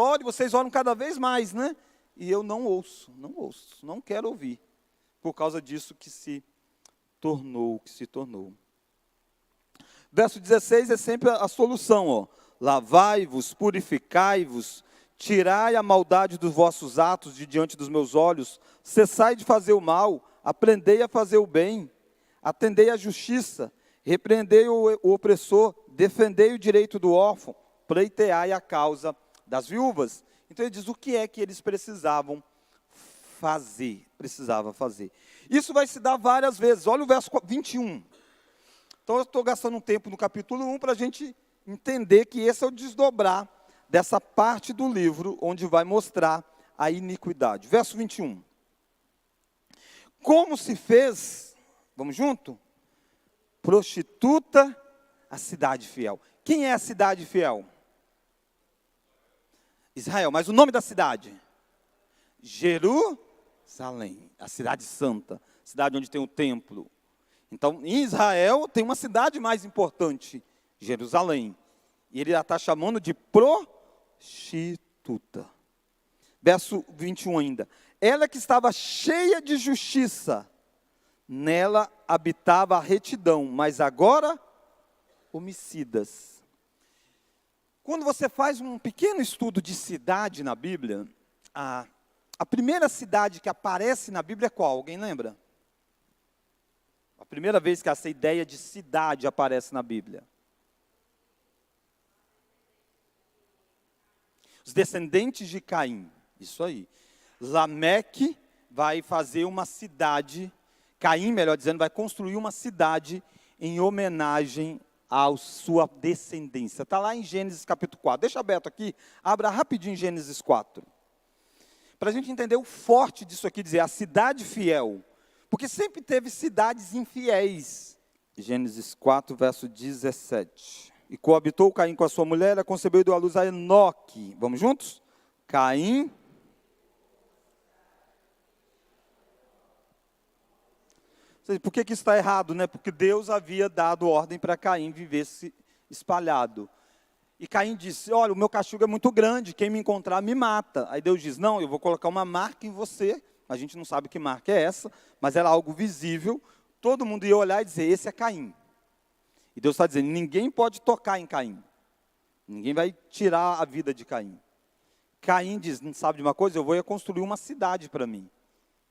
oram cada vez mais, né? E eu não ouço, não quero ouvir, por causa disso que se tornou. Verso 16 é sempre a solução, ó. Lavai-vos, purificai-vos, tirai a maldade dos vossos atos de diante dos meus olhos, cessai de fazer o mal, aprendei a fazer o bem, atendei à justiça, repreendei o opressor, defendei o direito do órfão, pleiteai a causa das viúvas. Então ele diz o que é que eles precisavam fazer. Isso vai se dar várias vezes. Olha o verso 21. Então eu estou gastando um tempo no capítulo 1 para a gente entender que esse é o desdobrar dessa parte do livro onde vai mostrar a iniquidade. Verso 21. Como se fez, vamos junto? Prostituta a cidade fiel. Quem é a cidade fiel? Israel, mas o nome da cidade? Jerusalém, a cidade santa, cidade onde tem o templo. Então, em Israel tem uma cidade mais importante, Jerusalém. E ele está chamando de prostituta. Verso 21 ainda. Ela que estava cheia de justiça, nela habitava a retidão, mas agora homicidas. Quando você faz um pequeno estudo de cidade na Bíblia, a primeira cidade que aparece na Bíblia é qual? Alguém lembra? A primeira vez que essa ideia de cidade aparece na Bíblia. Os descendentes de Caim, isso aí. Lameque vai fazer uma cidade, Caim, melhor dizendo, vai construir uma cidade em homenagem à sua descendência. Está lá em Gênesis capítulo 4. Deixa aberto aqui, abra rapidinho Gênesis 4. Para a gente entender o forte disso aqui, dizer a cidade fiel. Porque sempre teve cidades infiéis. Gênesis 4, verso 17. E coabitou Caim com a sua mulher, ela concebeu e deu à luz a Enoque. Vamos juntos? Caim. Por que isso está errado, né? Porque Deus havia dado ordem para Caim viver-se espalhado. E Caim disse, olha, o meu castigo é muito grande, quem me encontrar me mata. Aí Deus diz, não, eu vou colocar uma marca em você. A gente não sabe que marca é essa, mas era algo visível. Todo mundo ia olhar e dizer, esse é Caim. E Deus está dizendo, ninguém pode tocar em Caim. Ninguém vai tirar a vida de Caim. Caim diz, não sabe de uma coisa? Eu vou construir uma cidade para mim.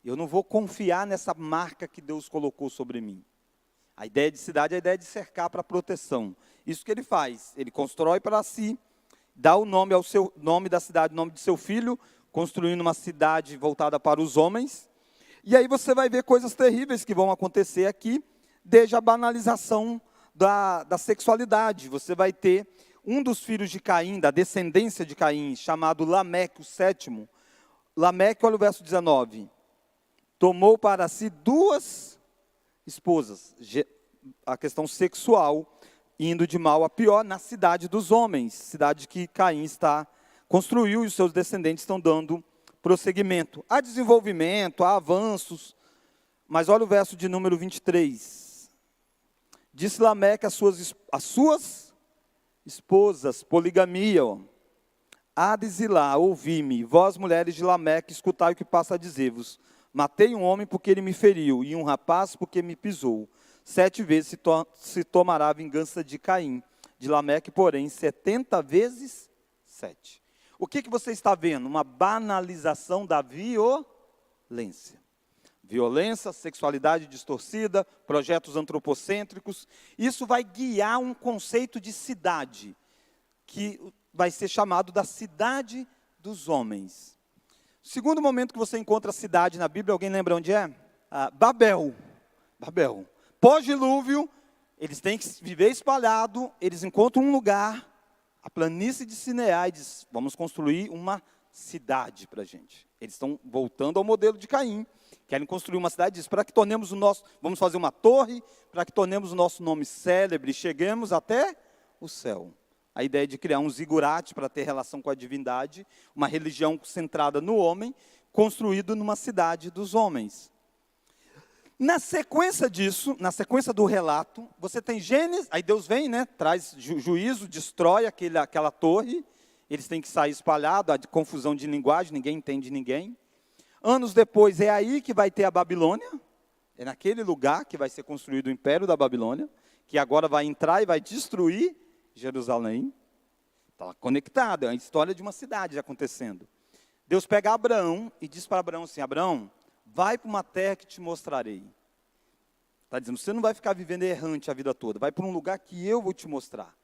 Eu não vou confiar nessa marca que Deus colocou sobre mim. A ideia de cidade é a ideia de cercar para proteção. Isso que ele faz. Ele constrói para si, dá o nome ao seu nome da cidade, o nome de seu filho, construindo uma cidade voltada para os homens. E aí você vai ver coisas terríveis que vão acontecer aqui, desde a banalização da sexualidade. Você vai ter um dos filhos de Caim, da descendência de Caim, chamado Lameque, o sétimo. Lameque, olha o verso 19. Tomou para si 2 esposas. A questão sexual, indo de mal a pior, na cidade dos homens. Cidade que Caim construiu e os seus descendentes estão dando prosseguimento. Há desenvolvimento, há avanços. Mas olha o verso de número 23. Disse Lameque às suas esposas, poligamia, ó. Hades e Zilá, ouvi-me, vós mulheres de Lameque, escutai o que passa a dizer-vos. Matei um homem porque ele me feriu, e um rapaz porque me pisou. 7 vezes se tomará a vingança de Caim. De Lameque, porém, 70 vezes 7. O que você está vendo? Uma banalização da violência. Violência, sexualidade distorcida, projetos antropocêntricos. Isso vai guiar um conceito de cidade, que vai ser chamado da cidade dos homens. Segundo momento que você encontra a cidade na Bíblia, alguém lembra onde é? Babel. Pós-dilúvio, eles têm que viver espalhado, eles encontram um lugar, a planície de Sineá, e diz, vamos construir uma cidade para a gente. Eles estão voltando ao modelo de Caim, Querem construir uma cidade disso, para que tornemos o nosso, vamos fazer uma torre, para que tornemos o nosso nome célebre, cheguemos até o céu. A ideia de criar um zigurate para ter relação com a divindade, uma religião centrada no homem, construído numa cidade dos homens. Na sequência disso, na sequência do relato, você tem Gênesis, aí Deus vem, né, traz juízo, destrói aquela torre, eles têm que sair espalhados, a confusão de linguagem, ninguém entende ninguém. Anos depois, é aí que vai ter a Babilônia, é naquele lugar que vai ser construído o Império da Babilônia, que agora vai entrar e vai destruir Jerusalém. Está conectado, é a história de uma cidade acontecendo. Deus pega Abraão e diz para Abraão assim, Abraão, vai para uma terra que te mostrarei. Está dizendo, você não vai ficar vivendo errante a vida toda, vai para um lugar que eu vou te mostrar.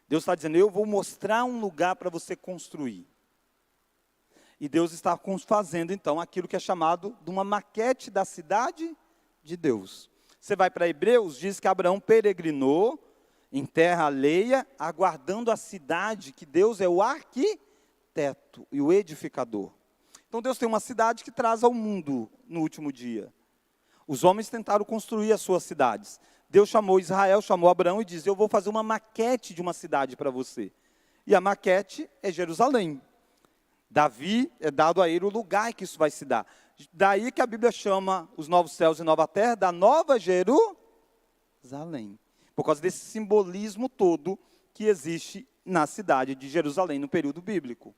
Deus está dizendo, eu vou mostrar um lugar para você construir. E Deus está fazendo, então, aquilo que é chamado de uma maquete da cidade de Deus. Você vai para Hebreus, diz que Abraão peregrinou em terra alheia, aguardando a cidade, que Deus é o arquiteto e o edificador. Então, Deus tem uma cidade que traz ao mundo no último dia. Os homens tentaram construir as suas cidades. Deus chamou Israel, chamou Abraão e disse, eu vou fazer uma maquete de uma cidade para você. E a maquete é Jerusalém. Davi é dado a ele o lugar que isso vai se dar. Daí que a Bíblia chama os novos céus e nova terra da nova Jerusalém. Por causa desse simbolismo todo que existe na cidade de Jerusalém no período bíblico.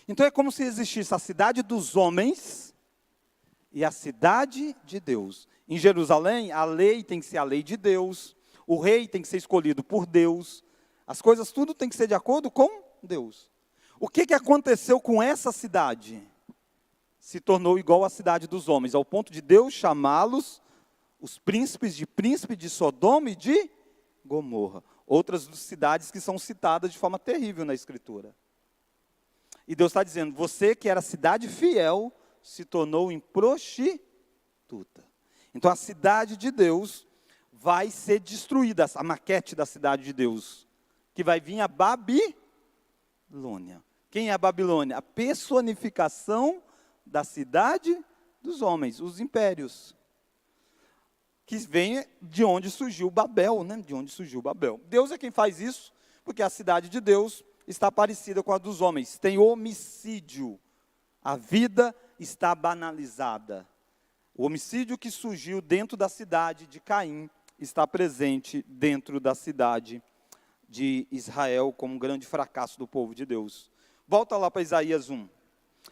Então é como se existisse a cidade dos homens e a cidade de Deus. Em Jerusalém, a lei tem que ser a lei de Deus, o rei tem que ser escolhido por Deus, as coisas tudo tem que ser de acordo com Deus. O que aconteceu com essa cidade? Se tornou igual à cidade dos homens, ao ponto de Deus chamá-los, os príncipe de Sodoma e de Gomorra. Outras cidades que são citadas de forma terrível na Escritura. E Deus está dizendo, você que era cidade fiel, se tornou em prostituta. Então a cidade de Deus vai ser destruída, a maquete da cidade de Deus, que vai vir a Babilônia. Quem é a Babilônia? A personificação da cidade dos homens, os impérios. Que vem de onde surgiu Babel, né? De onde surgiu Babel. Deus é quem faz isso, porque a cidade de Deus está parecida com a dos homens. Tem homicídio. A vida está banalizada. O homicídio que surgiu dentro da cidade de Caim está presente dentro da cidade de Israel como um grande fracasso do povo de Deus. Volta lá para Isaías 1.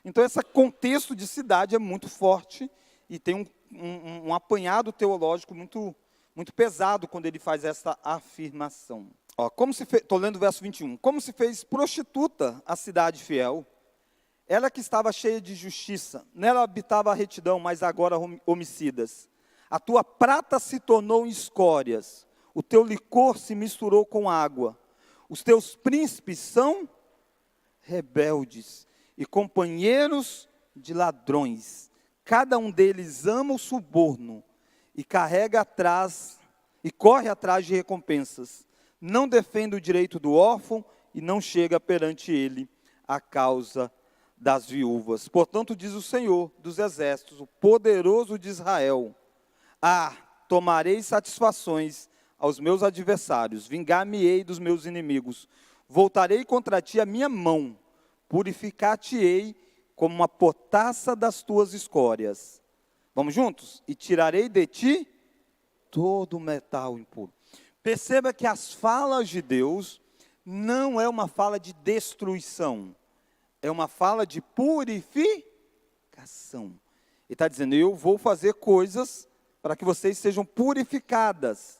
Então, esse contexto de cidade é muito forte e tem um apanhado teológico muito, muito pesado quando ele faz essa afirmação. Estou lendo o verso 21. Como se fez prostituta a cidade fiel, ela que estava cheia de justiça, nela habitava a retidão, mas agora homicidas. A tua prata se tornou em escórias, o teu licor se misturou com água. Os teus príncipes são rebeldes e companheiros de ladrões. Cada um deles ama o suborno e corre atrás de recompensas. Não defende o direito do órfão e não chega perante ele a causa das viúvas. Portanto, diz o Senhor dos exércitos, o poderoso de Israel: tomarei satisfações aos meus adversários, vingar-me-ei dos meus inimigos. Voltarei contra ti a minha mão, purificar-te-ei como uma potassa das tuas escórias. Vamos juntos? E tirarei de ti todo o metal impuro. Perceba que as falas de Deus não é uma fala de destruição, é uma fala de purificação. Ele está dizendo, eu vou fazer coisas para que vocês sejam purificados.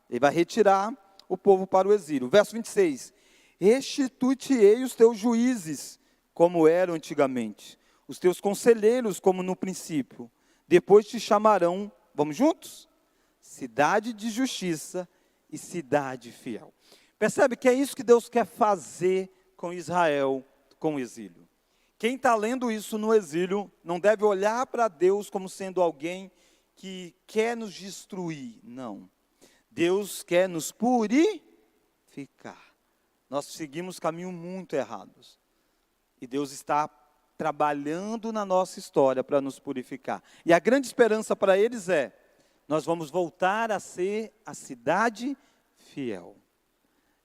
Ele vai retirar o povo para o exílio. Verso 26. Restitui-te-ei os teus juízes, como eram antigamente, os teus conselheiros, como no princípio. Depois te chamarão, vamos juntos? Cidade de justiça e cidade fiel. Percebe que é isso que Deus quer fazer com Israel, com o exílio. Quem está lendo isso no exílio, não deve olhar para Deus como sendo alguém que quer nos destruir, não. Deus quer nos purificar. Nós seguimos caminhos muito errados. E Deus está trabalhando na nossa história para nos purificar. E a grande esperança para eles é: nós vamos voltar a ser a cidade fiel.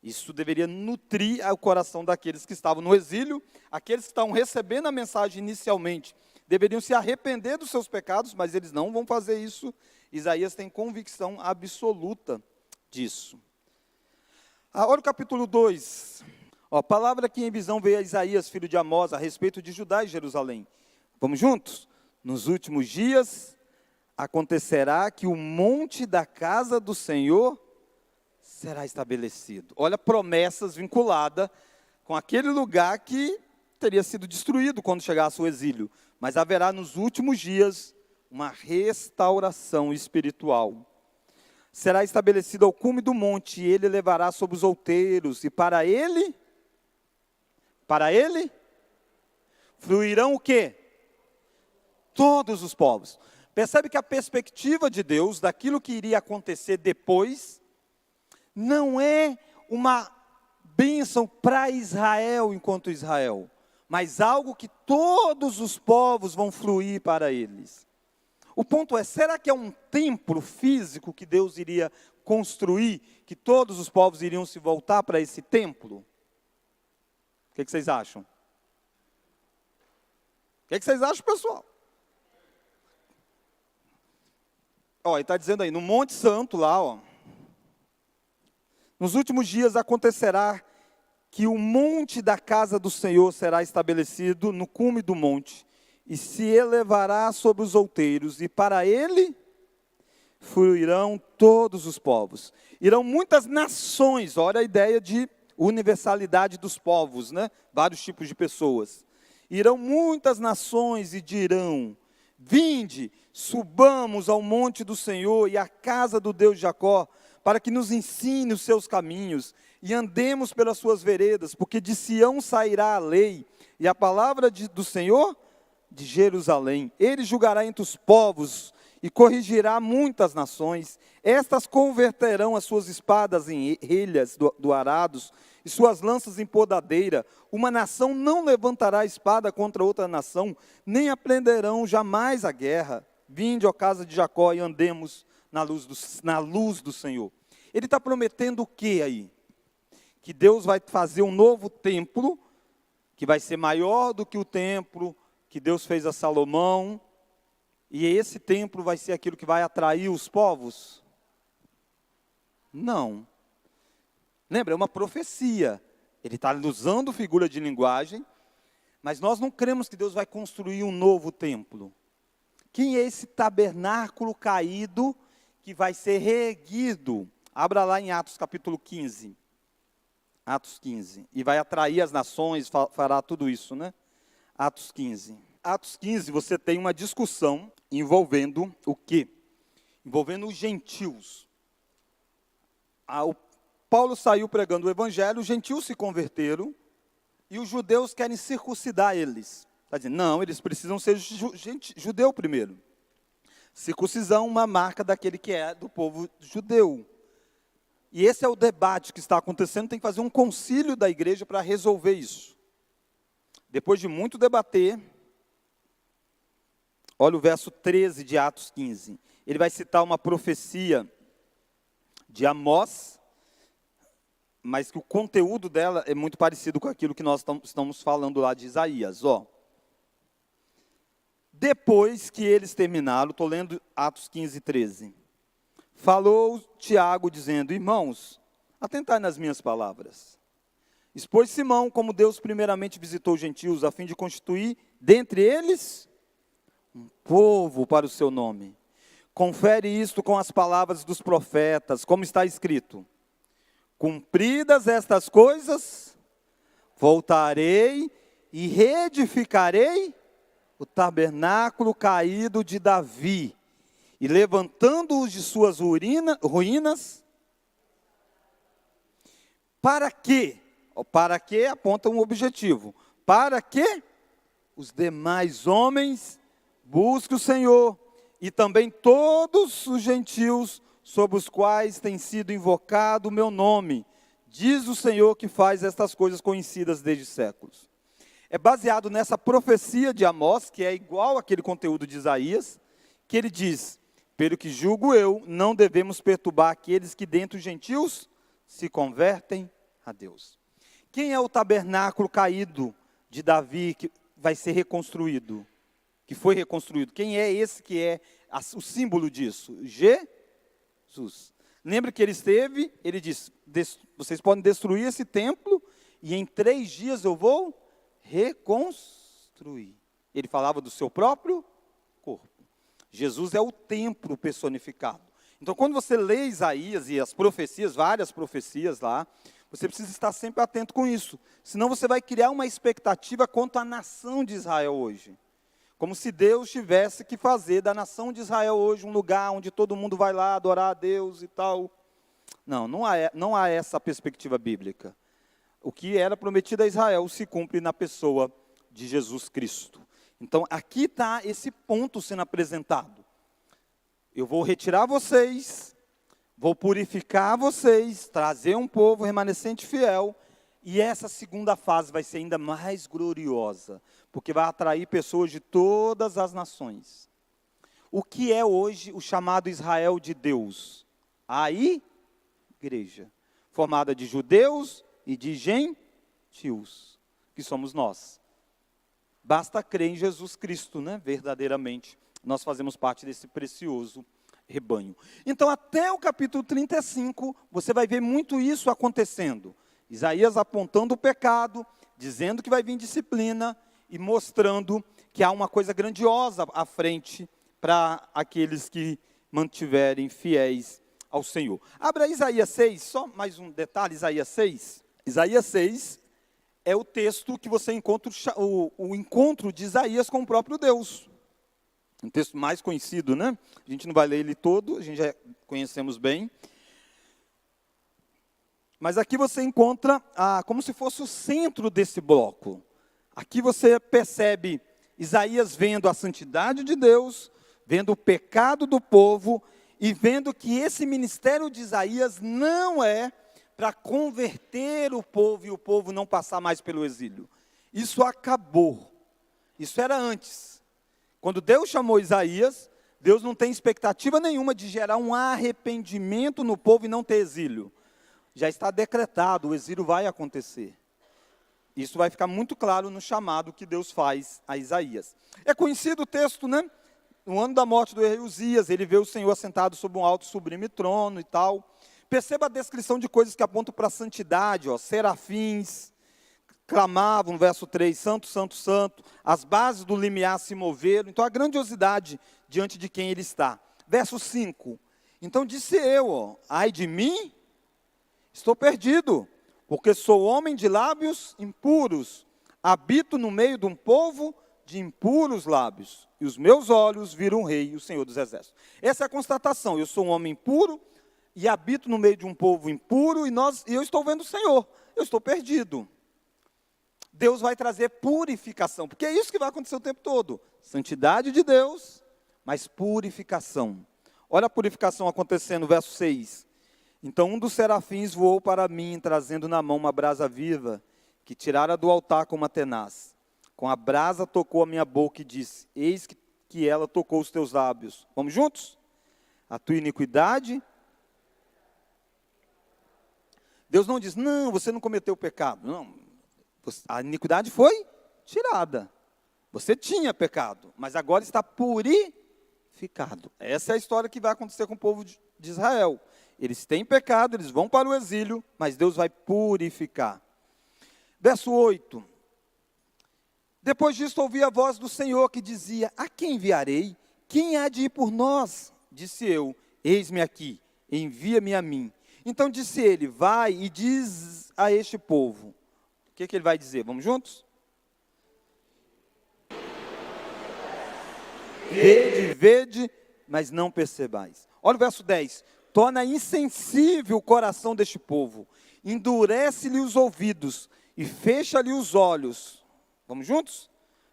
Isso deveria nutrir o coração daqueles que estavam no exílio, aqueles que estavam recebendo a mensagem inicialmente, deveriam se arrepender dos seus pecados, mas eles não vão fazer isso. Isaías tem convicção absoluta disso. Olha o capítulo 2. A palavra que em visão veio a Isaías, filho de Amós, a respeito de Judá e Jerusalém. Vamos juntos? Nos últimos dias acontecerá que o monte da casa do Senhor será estabelecido. Olha, promessas vinculadas com aquele lugar que teria sido destruído quando chegasse o exílio. Mas haverá nos últimos dias uma restauração espiritual. Será estabelecido ao cume do monte, e ele levará sobre os outeiros, e para ele, fluirão o quê? Todos os povos. Percebe que a perspectiva de Deus, daquilo que iria acontecer depois, não é uma bênção para Israel enquanto Israel, mas algo que todos os povos vão fluir para eles. O ponto é, será que é um templo físico que Deus iria construir, que todos os povos iriam se voltar para esse templo? O que vocês acham? O que vocês acham, pessoal? Ele está dizendo aí, no Monte Santo lá, nos últimos dias acontecerá que o monte da casa do Senhor será estabelecido no cume do monte, e se elevará sobre os outeiros, e para ele fluirão todos os povos. Irão muitas nações, olha a ideia de universalidade dos povos, né? Vários tipos de pessoas. Irão muitas nações e dirão: vinde, subamos ao monte do Senhor e à casa do Deus de Jacó, para que nos ensine os seus caminhos, e andemos pelas suas veredas, porque de Sião sairá a lei, e a palavra do Senhor de Jerusalém. Ele julgará entre os povos, e corrigirá muitas nações. Estas converterão as suas espadas em relhas do arados, e suas lanças em podadeira. Uma nação não levantará espada contra outra nação, nem aprenderão jamais a guerra. Vinde, ó casa de Jacó, e andemos na luz do Senhor. Ele está prometendo o que aí? Que Deus vai fazer um novo templo, que vai ser maior do que o templo que Deus fez a Salomão, e esse templo vai ser aquilo que vai atrair os povos? Não. Lembra, é uma profecia. Ele está usando figura de linguagem, mas nós não cremos que Deus vai construir um novo templo. Quem é esse tabernáculo caído que vai ser reerguido? Abra lá em Atos capítulo 15. Atos 15. E vai atrair as nações, fará tudo isso, né? Atos 15. Atos 15, você tem uma discussão envolvendo o quê? Envolvendo os gentios. O Paulo saiu pregando o evangelho, os gentios se converteram, e os judeus querem circuncidar eles. Está dizendo, não, eles precisam ser judeu primeiro. Circuncisão, uma marca daquele que é do povo judeu. E esse é o debate que está acontecendo, tem que fazer um concílio da igreja para resolver isso. Depois de muito debater, olha o verso 13 de Atos 15. Ele vai citar uma profecia de Amós, mas que o conteúdo dela é muito parecido com aquilo que nós estamos falando lá de Isaías. Depois que eles terminaram, estou lendo Atos 15, 13. Falou Tiago dizendo, irmãos, atentai nas minhas palavras. Expôs Simão como Deus primeiramente visitou os gentios, a fim de constituir dentre eles um povo para o seu nome. Confere isto com as palavras dos profetas, como está escrito. Cumpridas estas coisas, voltarei e reedificarei o tabernáculo caído de Davi, e levantando-os de suas ruínas, para quê? Para que aponta um objetivo. Para que os demais homens busquem o Senhor, e também todos os gentios sobre os quais tem sido invocado o meu nome, diz o Senhor que faz estas coisas conhecidas desde séculos. É baseado nessa profecia de Amós, que é igual àquele conteúdo de Isaías, que ele diz: pelo que julgo eu, não devemos perturbar aqueles que dentre os gentios se convertem a Deus. Quem é o tabernáculo caído de Davi que vai ser reconstruído? Que foi reconstruído? Quem é esse que é o símbolo disso? Jesus. Lembra que ele disse, vocês podem destruir esse templo e em 3 dias eu vou reconstruir. Ele falava do seu próprio corpo. Jesus é o templo personificado. Então, quando você lê Isaías e as profecias, várias profecias lá, você precisa estar sempre atento com isso. Senão você vai criar uma expectativa quanto à nação de Israel hoje. Como se Deus tivesse que fazer da nação de Israel hoje um lugar onde todo mundo vai lá adorar a Deus e tal. Não há essa perspectiva bíblica. O que era prometido a Israel se cumpre na pessoa de Jesus Cristo. Então, aqui está esse ponto sendo apresentado. Eu vou retirar vocês, vou purificar vocês, trazer um povo remanescente fiel, e essa segunda fase vai ser ainda mais gloriosa, porque vai atrair pessoas de todas as nações. O que é hoje o chamado Israel de Deus? A igreja, formada de judeus e de gentios, que somos nós. Basta crer em Jesus Cristo, né? Verdadeiramente, nós fazemos parte desse precioso rebanho. Então, até o capítulo 35, você vai ver muito isso acontecendo. Isaías apontando o pecado, dizendo que vai vir disciplina e mostrando que há uma coisa grandiosa à frente para aqueles que mantiverem fiéis ao Senhor. Abra Isaías 6, só mais um detalhe, Isaías 6. Isaías 6 é o texto que você encontra, o encontro de Isaías com o próprio Deus. Um texto mais conhecido, né? A gente não vai ler ele todo, a gente já conhecemos bem. Mas aqui você encontra como se fosse o centro desse bloco. Aqui você percebe Isaías vendo a santidade de Deus, vendo o pecado do povo e vendo que esse ministério de Isaías não é para converter o povo e o povo não passar mais pelo exílio. Isso acabou. Isso era antes. Quando Deus chamou Isaías, Deus não tem expectativa nenhuma de gerar um arrependimento no povo e não ter exílio. Já está decretado, o exílio vai acontecer. Isso vai ficar muito claro no chamado que Deus faz a Isaías. É conhecido o texto, né? No ano da morte do rei Uzias, ele vê o Senhor assentado sobre um alto e sublime trono e tal. Perceba a descrição de coisas que apontam para a santidade, ó, serafins, clamavam, no verso 3, santo, santo, santo, as bases do limiar se moveram, então a grandiosidade diante de quem ele está. Verso 5, então disse eu, ó, ai de mim, estou perdido, porque sou homem de lábios impuros, habito no meio de um povo de impuros lábios, e os meus olhos viram o rei, o Senhor dos exércitos. Essa é a constatação, eu sou um homem impuro, e habito no meio de um povo impuro, e eu estou vendo o Senhor, eu estou perdido. Deus vai trazer purificação, porque é isso que vai acontecer o tempo todo. Santidade de Deus, mas purificação. Olha a purificação acontecendo, verso 6. Então um dos serafins voou para mim, trazendo na mão uma brasa viva, que tirara do altar com uma tenaz. Com a brasa tocou a minha boca e disse, eis que ela tocou os teus lábios. Vamos juntos? A tua iniquidade... Deus não diz, não, você não cometeu pecado. Não, a iniquidade foi tirada. Você tinha pecado, mas agora está purificado. Essa é a história que vai acontecer com o povo de Israel. Eles têm pecado, eles vão para o exílio, mas Deus vai purificar. Verso 8. Depois disso ouvi a voz do Senhor que dizia, a quem enviarei? Quem há de ir por nós? Disse eu, eis-me aqui, envia-me a mim. Então disse ele, vai e diz a este povo. O que ele vai dizer? Vamos juntos? Vede, mas não percebais. Olha o verso 10. Torna insensível o coração deste povo, endurece-lhe os ouvidos e fecha-lhe os olhos. Vamos juntos?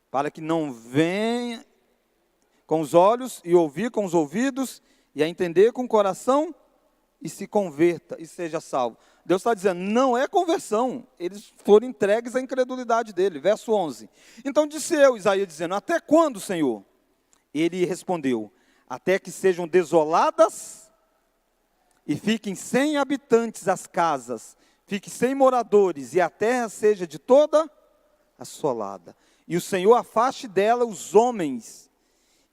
Para que não venha com os olhos e ouvir com os ouvidos e a entender com o coração e se converta e seja salvo. Deus está dizendo, não é conversão, eles foram entregues à incredulidade dele. Verso 11. Então disse eu, Isaías, dizendo, até quando, Senhor? Ele respondeu, até que sejam desoladas e fiquem sem habitantes as casas, fique sem moradores, e a terra seja de toda assolada. E o Senhor afaste dela os homens,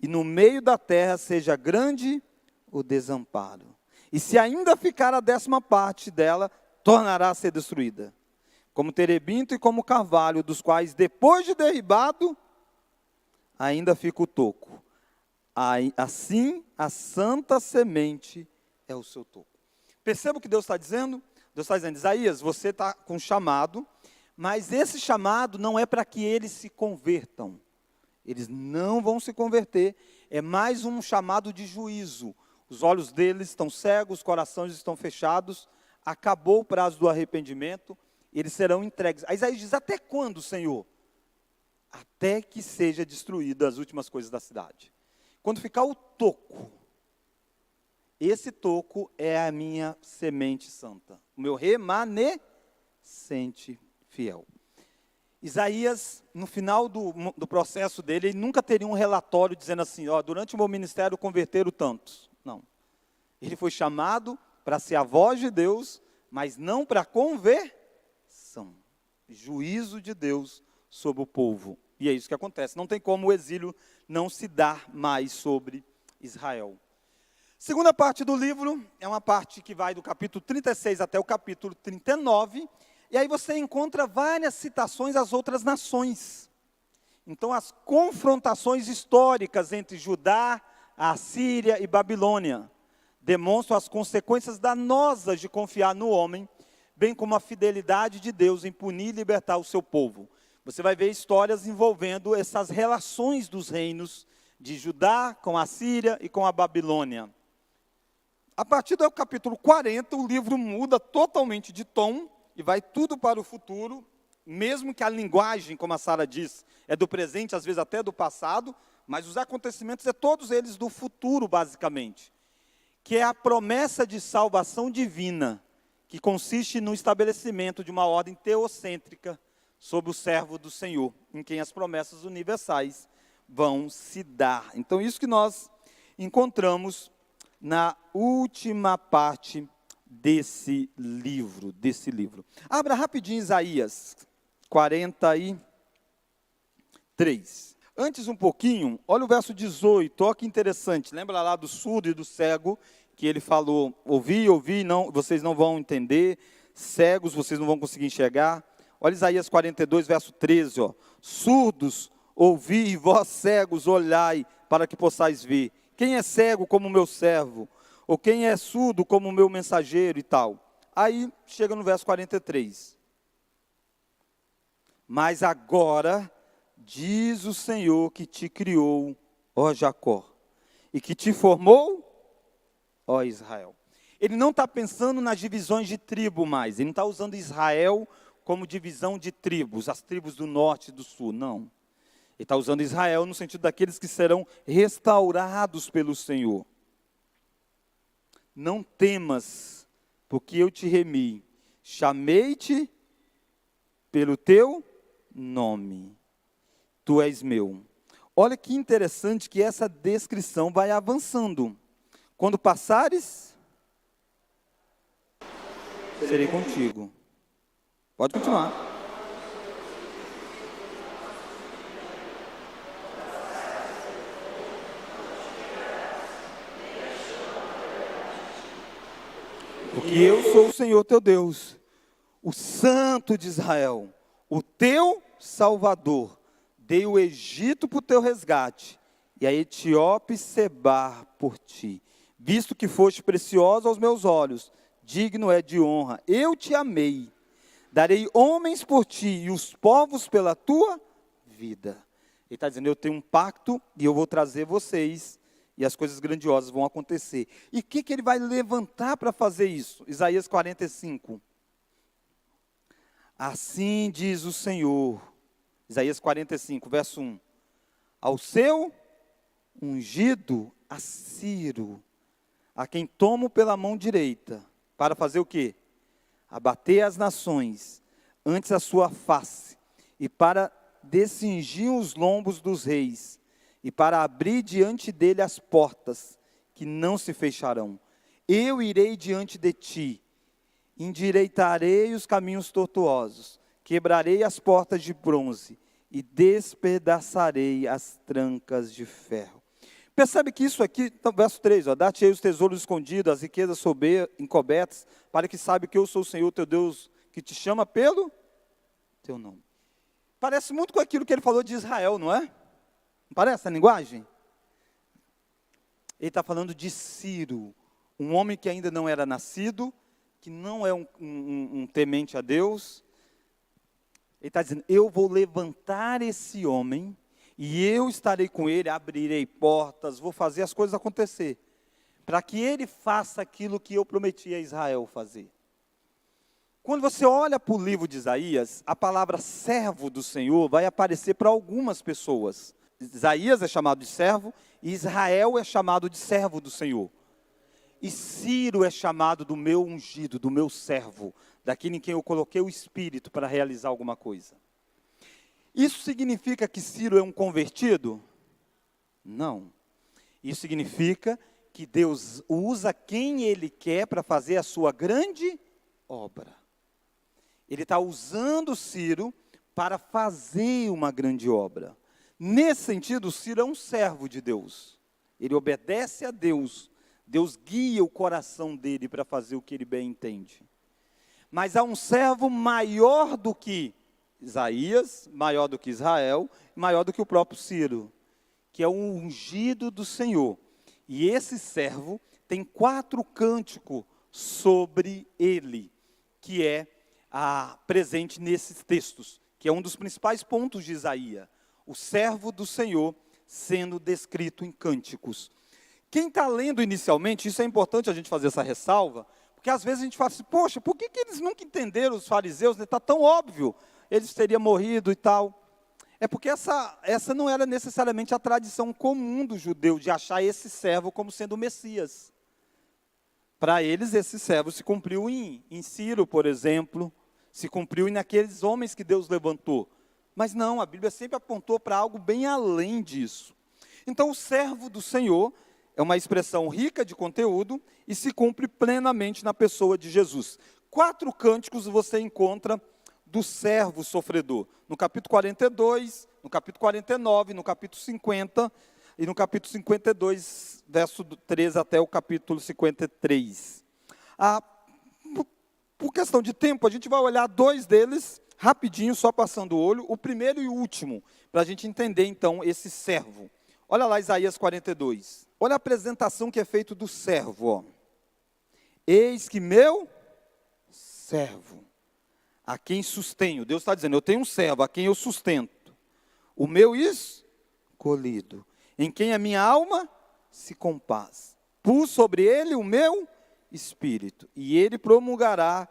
e no meio da terra seja grande o desamparo. E se ainda ficar a 10ª parte dela, tornará a ser destruída. Como terebinto e como carvalho, dos quais depois de derribado, ainda fica o toco. Assim, a santa semente é o seu toco. Perceba o que Deus está dizendo? Deus está dizendo, Isaías, você está com chamado, mas esse chamado não é para que eles se convertam. Eles não vão se converter, é mais um chamado de juízo. Os olhos deles estão cegos, os corações estão fechados, acabou o prazo do arrependimento, eles serão entregues. Aí Isaías diz, até quando, Senhor? Até que seja destruída as últimas coisas da cidade. Quando ficar o toco, esse toco é a minha semente santa, o meu remanescente fiel. Isaías, no final do processo dele, ele nunca teria um relatório dizendo assim, ó, durante o meu ministério converteram tantos. Não. Ele foi chamado para ser a voz de Deus, mas não para conversão. Juízo de Deus sobre o povo. E é isso que acontece. Não tem como o exílio não se dar mais sobre Israel. Segunda parte do livro é uma parte que vai do capítulo 36 até o capítulo 39. E aí você encontra várias citações às outras nações. Então, as confrontações históricas entre Judá, a Síria e Babilônia demonstram as consequências danosas de confiar no homem, bem como a fidelidade de Deus em punir e libertar o seu povo. Você vai ver histórias envolvendo essas relações dos reinos de Judá com a Síria e com a Babilônia. A partir do capítulo 40, o livro muda totalmente de tom e vai tudo para o futuro, mesmo que a linguagem, como a Sara diz, é do presente, às vezes até do passado, mas os acontecimentos é todos eles do futuro, basicamente, que é a promessa de salvação divina, que consiste no estabelecimento de uma ordem teocêntrica sobre o servo do Senhor, em quem as promessas universais vão se dar. Então, isso que nós encontramos na última parte desse livro. Abra rapidinho Isaías 43. Antes um pouquinho, olha o verso 18, olha que interessante. Lembra lá do surdo e do cego, que ele falou, ouvi, não, vocês não vão entender, cegos, vocês não vão conseguir enxergar. Olha Isaías 42, verso 13, ó. Surdos, ouvi, e vós cegos, olhai, para que possais ver. Quem é cego como o meu servo? Ou quem é surdo como o meu mensageiro e tal? Aí, chega no verso 43. Mas agora, diz o Senhor que te criou, ó Jacó, e que te formou, ó Israel. Ele não está pensando nas divisões de tribo mais, ele não está usando Israel como divisão de tribos, as tribos do norte e do sul, não. Ele está usando Israel no sentido daqueles que serão restaurados pelo Senhor. Não temas, porque eu te remi, chamei-te pelo teu nome, tu és meu. Olha que interessante que essa descrição vai avançando. Quando passares, serei contigo. Pode continuar. Porque eu sou o Senhor teu Deus, o Santo de Israel, o teu Salvador. Dei o Egito por teu resgate, e a Etiópia e Sebar por ti. Visto que foste precioso aos meus olhos, digno é de honra. Eu te amei. Darei homens por ti e os povos pela tua vida. Ele está dizendo, eu tenho um pacto e eu vou trazer vocês e as coisas grandiosas vão acontecer. E o que ele vai levantar para fazer isso? Isaías 45. Assim diz o Senhor, Isaías 45, verso 1. Ao seu ungido, a Ciro, a quem tomo pela mão direita, para fazer o quê? Abater as nações antes a sua face, e para descingir os lombos dos reis, e para abrir diante dele as portas, que não se fecharão. Eu irei diante de ti, endireitarei os caminhos tortuosos, quebrarei as portas de bronze, e despedaçarei as trancas de ferro. Percebe que isso aqui, então, verso 3, dá-te aí os tesouros escondidos, as riquezas encobertas, para que saiba que eu sou o Senhor teu Deus, que te chama pelo teu nome. Parece muito com aquilo que ele falou de Israel, não é? Não parece a linguagem? Ele está falando de Ciro, um homem que ainda não era nascido, que não é um temente a Deus. Ele está dizendo, eu vou levantar esse homem, e eu estarei com ele, abrirei portas, vou fazer as coisas acontecer, para que ele faça aquilo que eu prometi a Israel fazer. Quando você olha para o livro de Isaías, a palavra servo do Senhor vai aparecer para algumas pessoas. Isaías é chamado de servo, e Israel é chamado de servo do Senhor. E Ciro é chamado do meu ungido, do meu servo, daquele em quem eu coloquei o Espírito para realizar alguma coisa. Isso significa que Ciro é um convertido? Não. Isso significa que Deus usa quem Ele quer para fazer a sua grande obra. Ele está usando Ciro para fazer uma grande obra. Nesse sentido, Ciro é um servo de Deus. Ele obedece a Deus. Deus guia o coração dele para fazer o que ele bem entende. Mas há um servo maior do que Isaías, maior do que Israel, maior do que o próprio Ciro, que é o ungido do Senhor. E esse servo tem 4 cânticos sobre ele, que é presente nesses textos, que é um dos principais pontos de Isaías. O servo do Senhor sendo descrito em cânticos. Quem está lendo inicialmente, isso é importante a gente fazer essa ressalva, porque às vezes a gente fala assim, poxa, por que eles nunca entenderam, os fariseus, está tão óbvio, eles teriam morrido e tal. É porque essa não era necessariamente a tradição comum do judeu, de achar esse servo como sendo o Messias. Para eles, esse servo se cumpriu em Ciro, por exemplo, se cumpriu naqueles homens que Deus levantou. Mas não, a Bíblia sempre apontou para algo bem além disso. Então, o servo do Senhor é uma expressão rica de conteúdo e se cumpre plenamente na pessoa de Jesus. 4 cânticos você encontra do servo sofredor. No capítulo 42, no capítulo 49, no capítulo 50 e no capítulo 52, verso 13 até o capítulo 53. Por questão de tempo, a gente vai olhar 2 deles rapidinho, só passando o olho, o primeiro e o último, para a gente entender então esse servo. Olha lá Isaías 42. Olha a apresentação que é feita do servo. Ó. Eis que meu servo, a quem sustenho. Deus está dizendo, eu tenho um servo, a quem eu sustento. O meu escolhido, em quem a minha alma se compaz. Pus sobre ele o meu espírito, e ele promulgará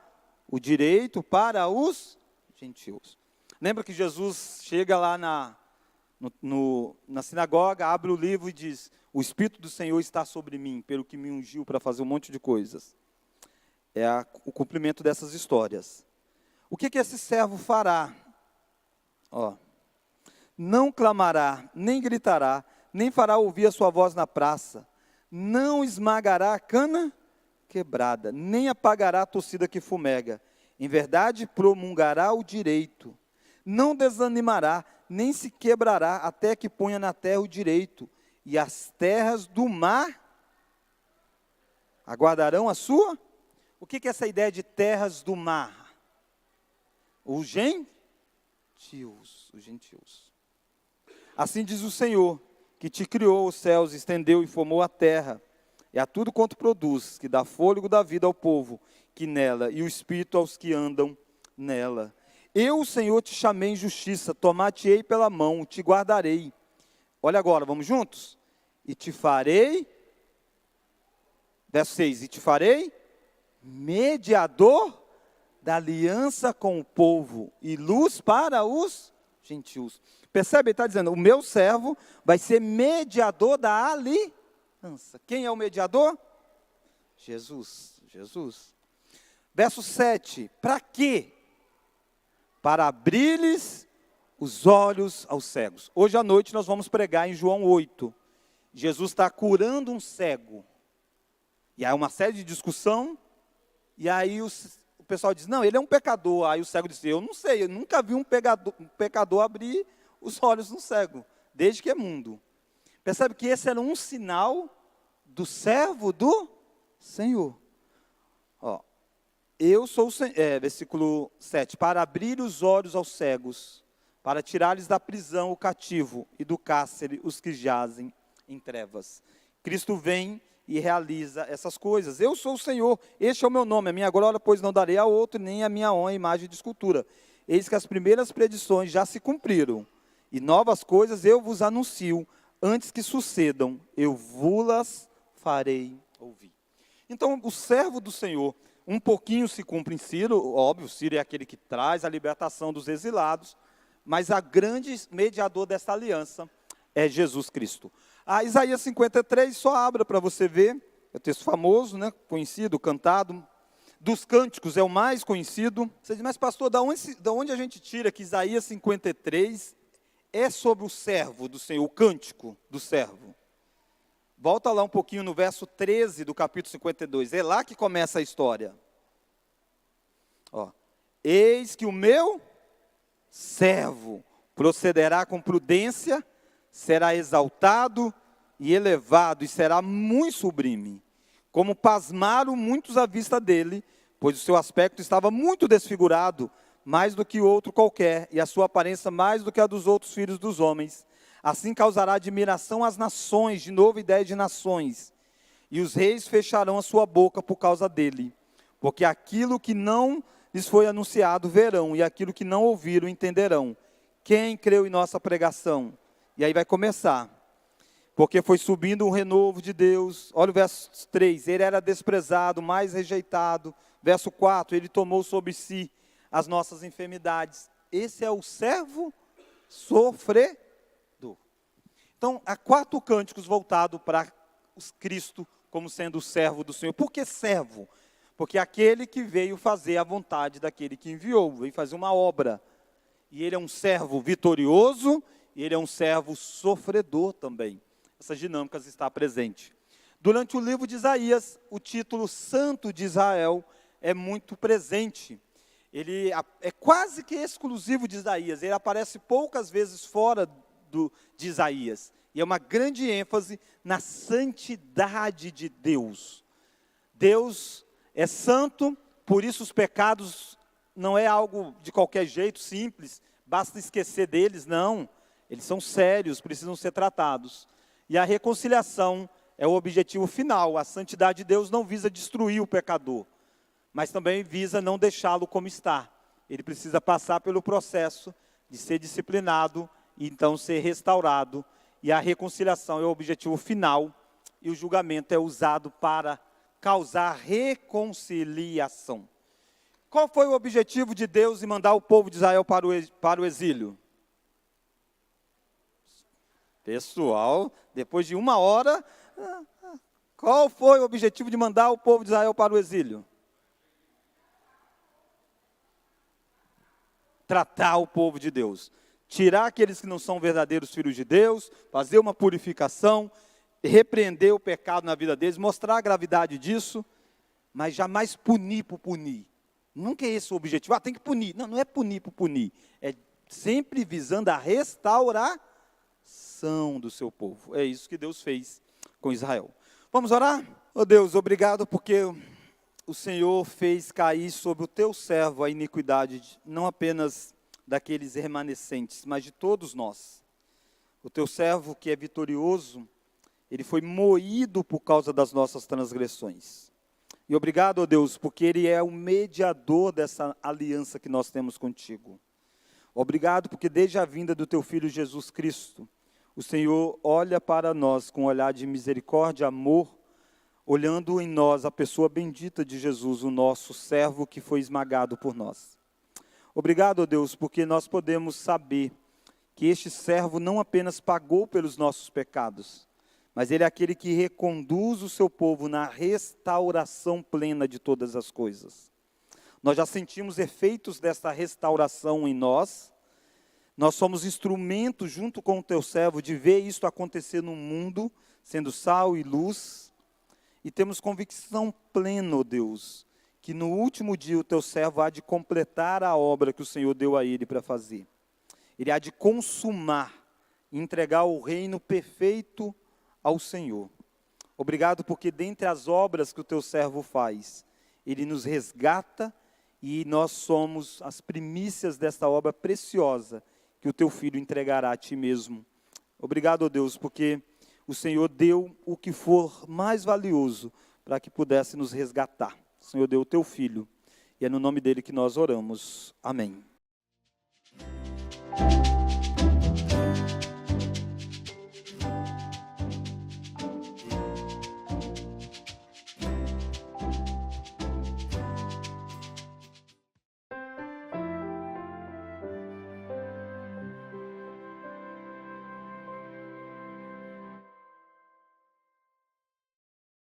o direito para os gentios. Lembra que Jesus chega lá na sinagoga, abre o livro e diz, o Espírito do Senhor está sobre mim, pelo que me ungiu para fazer um monte de coisas. É o cumprimento dessas histórias. O que esse servo fará? Ó, não clamará, nem gritará, nem fará ouvir a sua voz na praça, não esmagará a cana quebrada, nem apagará a torcida que fumega. Em verdade, promulgará o direito, não desanimará, nem se quebrará, até que ponha na terra o direito, e as terras do mar aguardarão a sua? O que é essa ideia de terras do mar? Os gentios. Assim diz o Senhor, que te criou os céus, estendeu e formou a terra, e a tudo quanto produz, que dá fôlego da vida ao povo, que nela, e o espírito aos que andam nela. Eu, o Senhor, te chamei em justiça, tomar-te-ei pela mão, te guardarei. Olha agora, vamos juntos? E te farei, verso 6, e te farei mediador da aliança com o povo, e luz para os gentios. Percebe? Ele está dizendo, o meu servo vai ser mediador da aliança. Quem é o mediador? Jesus. Verso 7, para quê? Para abrir-lhes os olhos aos cegos. Hoje à noite nós vamos pregar em João 8. Jesus está curando um cego. E há uma série de discussão, e aí o pessoal diz, não, ele é um pecador. Aí o cego diz, eu não sei, eu nunca vi um pecador abrir os olhos no cego, desde que é mundo. Percebe que esse era um sinal do servo do Senhor. Ó, eu sou o Senhor, versículo 7, para abrir os olhos aos cegos, para tirar-lhes da prisão o cativo e do cárcere os que jazem em trevas. Cristo vem e realiza essas coisas. Eu sou o Senhor, este é o meu nome, a minha glória, pois não darei a outro, nem a minha honra, imagem de escultura. Eis que as primeiras predições já se cumpriram, e novas coisas eu vos anuncio, antes que sucedam, eu vos farei ouvir. Então, o servo do Senhor, um pouquinho se cumpre em Ciro, óbvio, Ciro é aquele que traz a libertação dos exilados, mas a grande mediador dessa aliança é Jesus Cristo. Isaías 53, só abra para você ver, é o texto famoso, né, conhecido, cantado, dos cânticos é o mais conhecido. Você diz, mas pastor, da onde a gente tira que Isaías 53 é sobre o servo do Senhor, o cântico do servo? Volta lá um pouquinho no verso 13 do capítulo 52, é lá que começa a história. Ó, eis que o meu servo procederá com prudência, será exaltado e elevado, e será muito sublime. Como pasmaram muitos à vista dele, pois o seu aspecto estava muito desfigurado, mais do que outro qualquer, e a sua aparência mais do que a dos outros filhos dos homens. Assim causará admiração às nações, de novo ideia de nações, e os reis fecharão a sua boca por causa dele, porque aquilo que não lhes foi anunciado verão, e aquilo que não ouviram entenderão. Quem creu em nossa pregação? E aí vai começar, porque foi subindo um renovo de Deus. Olha o verso 3, ele era desprezado, mais rejeitado. Verso 4, ele tomou sobre si as nossas enfermidades. Esse é o servo sofredor. Então, há 4 cânticos voltados para Cristo como sendo o servo do Senhor. Por que servo? Porque aquele que veio fazer a vontade daquele que enviou, veio fazer uma obra. E ele é um servo vitorioso, e ele é um servo sofredor também. Essas dinâmicas estão presentes. Durante o livro de Isaías, o título Santo de Israel é muito presente. Ele é quase que exclusivo de Isaías, ele aparece poucas vezes fora de Isaías. E é uma grande ênfase na santidade de Deus. Deus é santo, por isso os pecados não é algo de qualquer jeito, simples, basta esquecer deles, não. Eles são sérios, precisam ser tratados. E a reconciliação é o objetivo final. A santidade de Deus não visa destruir o pecador, mas também visa não deixá-lo como está. Ele precisa passar pelo processo de ser disciplinado e então ser restaurado. E a reconciliação é o objetivo final, e o julgamento é usado para causar reconciliação. Qual foi o objetivo de Deus em mandar o povo de Israel para o exílio? Pessoal, depois de 1 hora, qual foi o objetivo de mandar o povo de Israel para o exílio? Tratar o povo de Deus. Tirar aqueles que não são verdadeiros filhos de Deus, fazer uma purificação, repreender o pecado na vida deles, mostrar a gravidade disso, mas jamais punir por punir. Nunca é esse o objetivo. Tem que punir. Não, não é punir por punir. É sempre visando a restauração do seu povo. É isso que Deus fez com Israel. Vamos orar? Oh Deus, obrigado porque o Senhor fez cair sobre o teu servo a iniquidade, não apenas daqueles remanescentes, mas de todos nós. O teu servo que é vitorioso, ele foi moído por causa das nossas transgressões. E obrigado, ó Deus, porque ele é o mediador dessa aliança que nós temos contigo. Obrigado porque desde a vinda do teu Filho Jesus Cristo, o Senhor olha para nós com um olhar de misericórdia e amor, olhando em nós a pessoa bendita de Jesus, o nosso servo que foi esmagado por nós. Obrigado, ó Deus, porque nós podemos saber que este servo não apenas pagou pelos nossos pecados, mas Ele é aquele que reconduz o seu povo na restauração plena de todas as coisas. Nós já sentimos efeitos desta restauração em nós. Nós somos instrumentos, junto com o teu servo, de ver isto acontecer no mundo, sendo sal e luz. E temos convicção plena, ó Deus, que no último dia o teu servo há de completar a obra que o Senhor deu a ele para fazer. Ele há de consumar, entregar o reino perfeito ao Senhor. Obrigado porque dentre as obras que o teu servo faz, ele nos resgata e nós somos as primícias desta obra preciosa que o teu filho entregará a ti mesmo. Obrigado, ó Deus, porque o Senhor deu o que for mais valioso para que pudesse nos resgatar. O Senhor deu o teu filho e é no nome dele que nós oramos. Amém.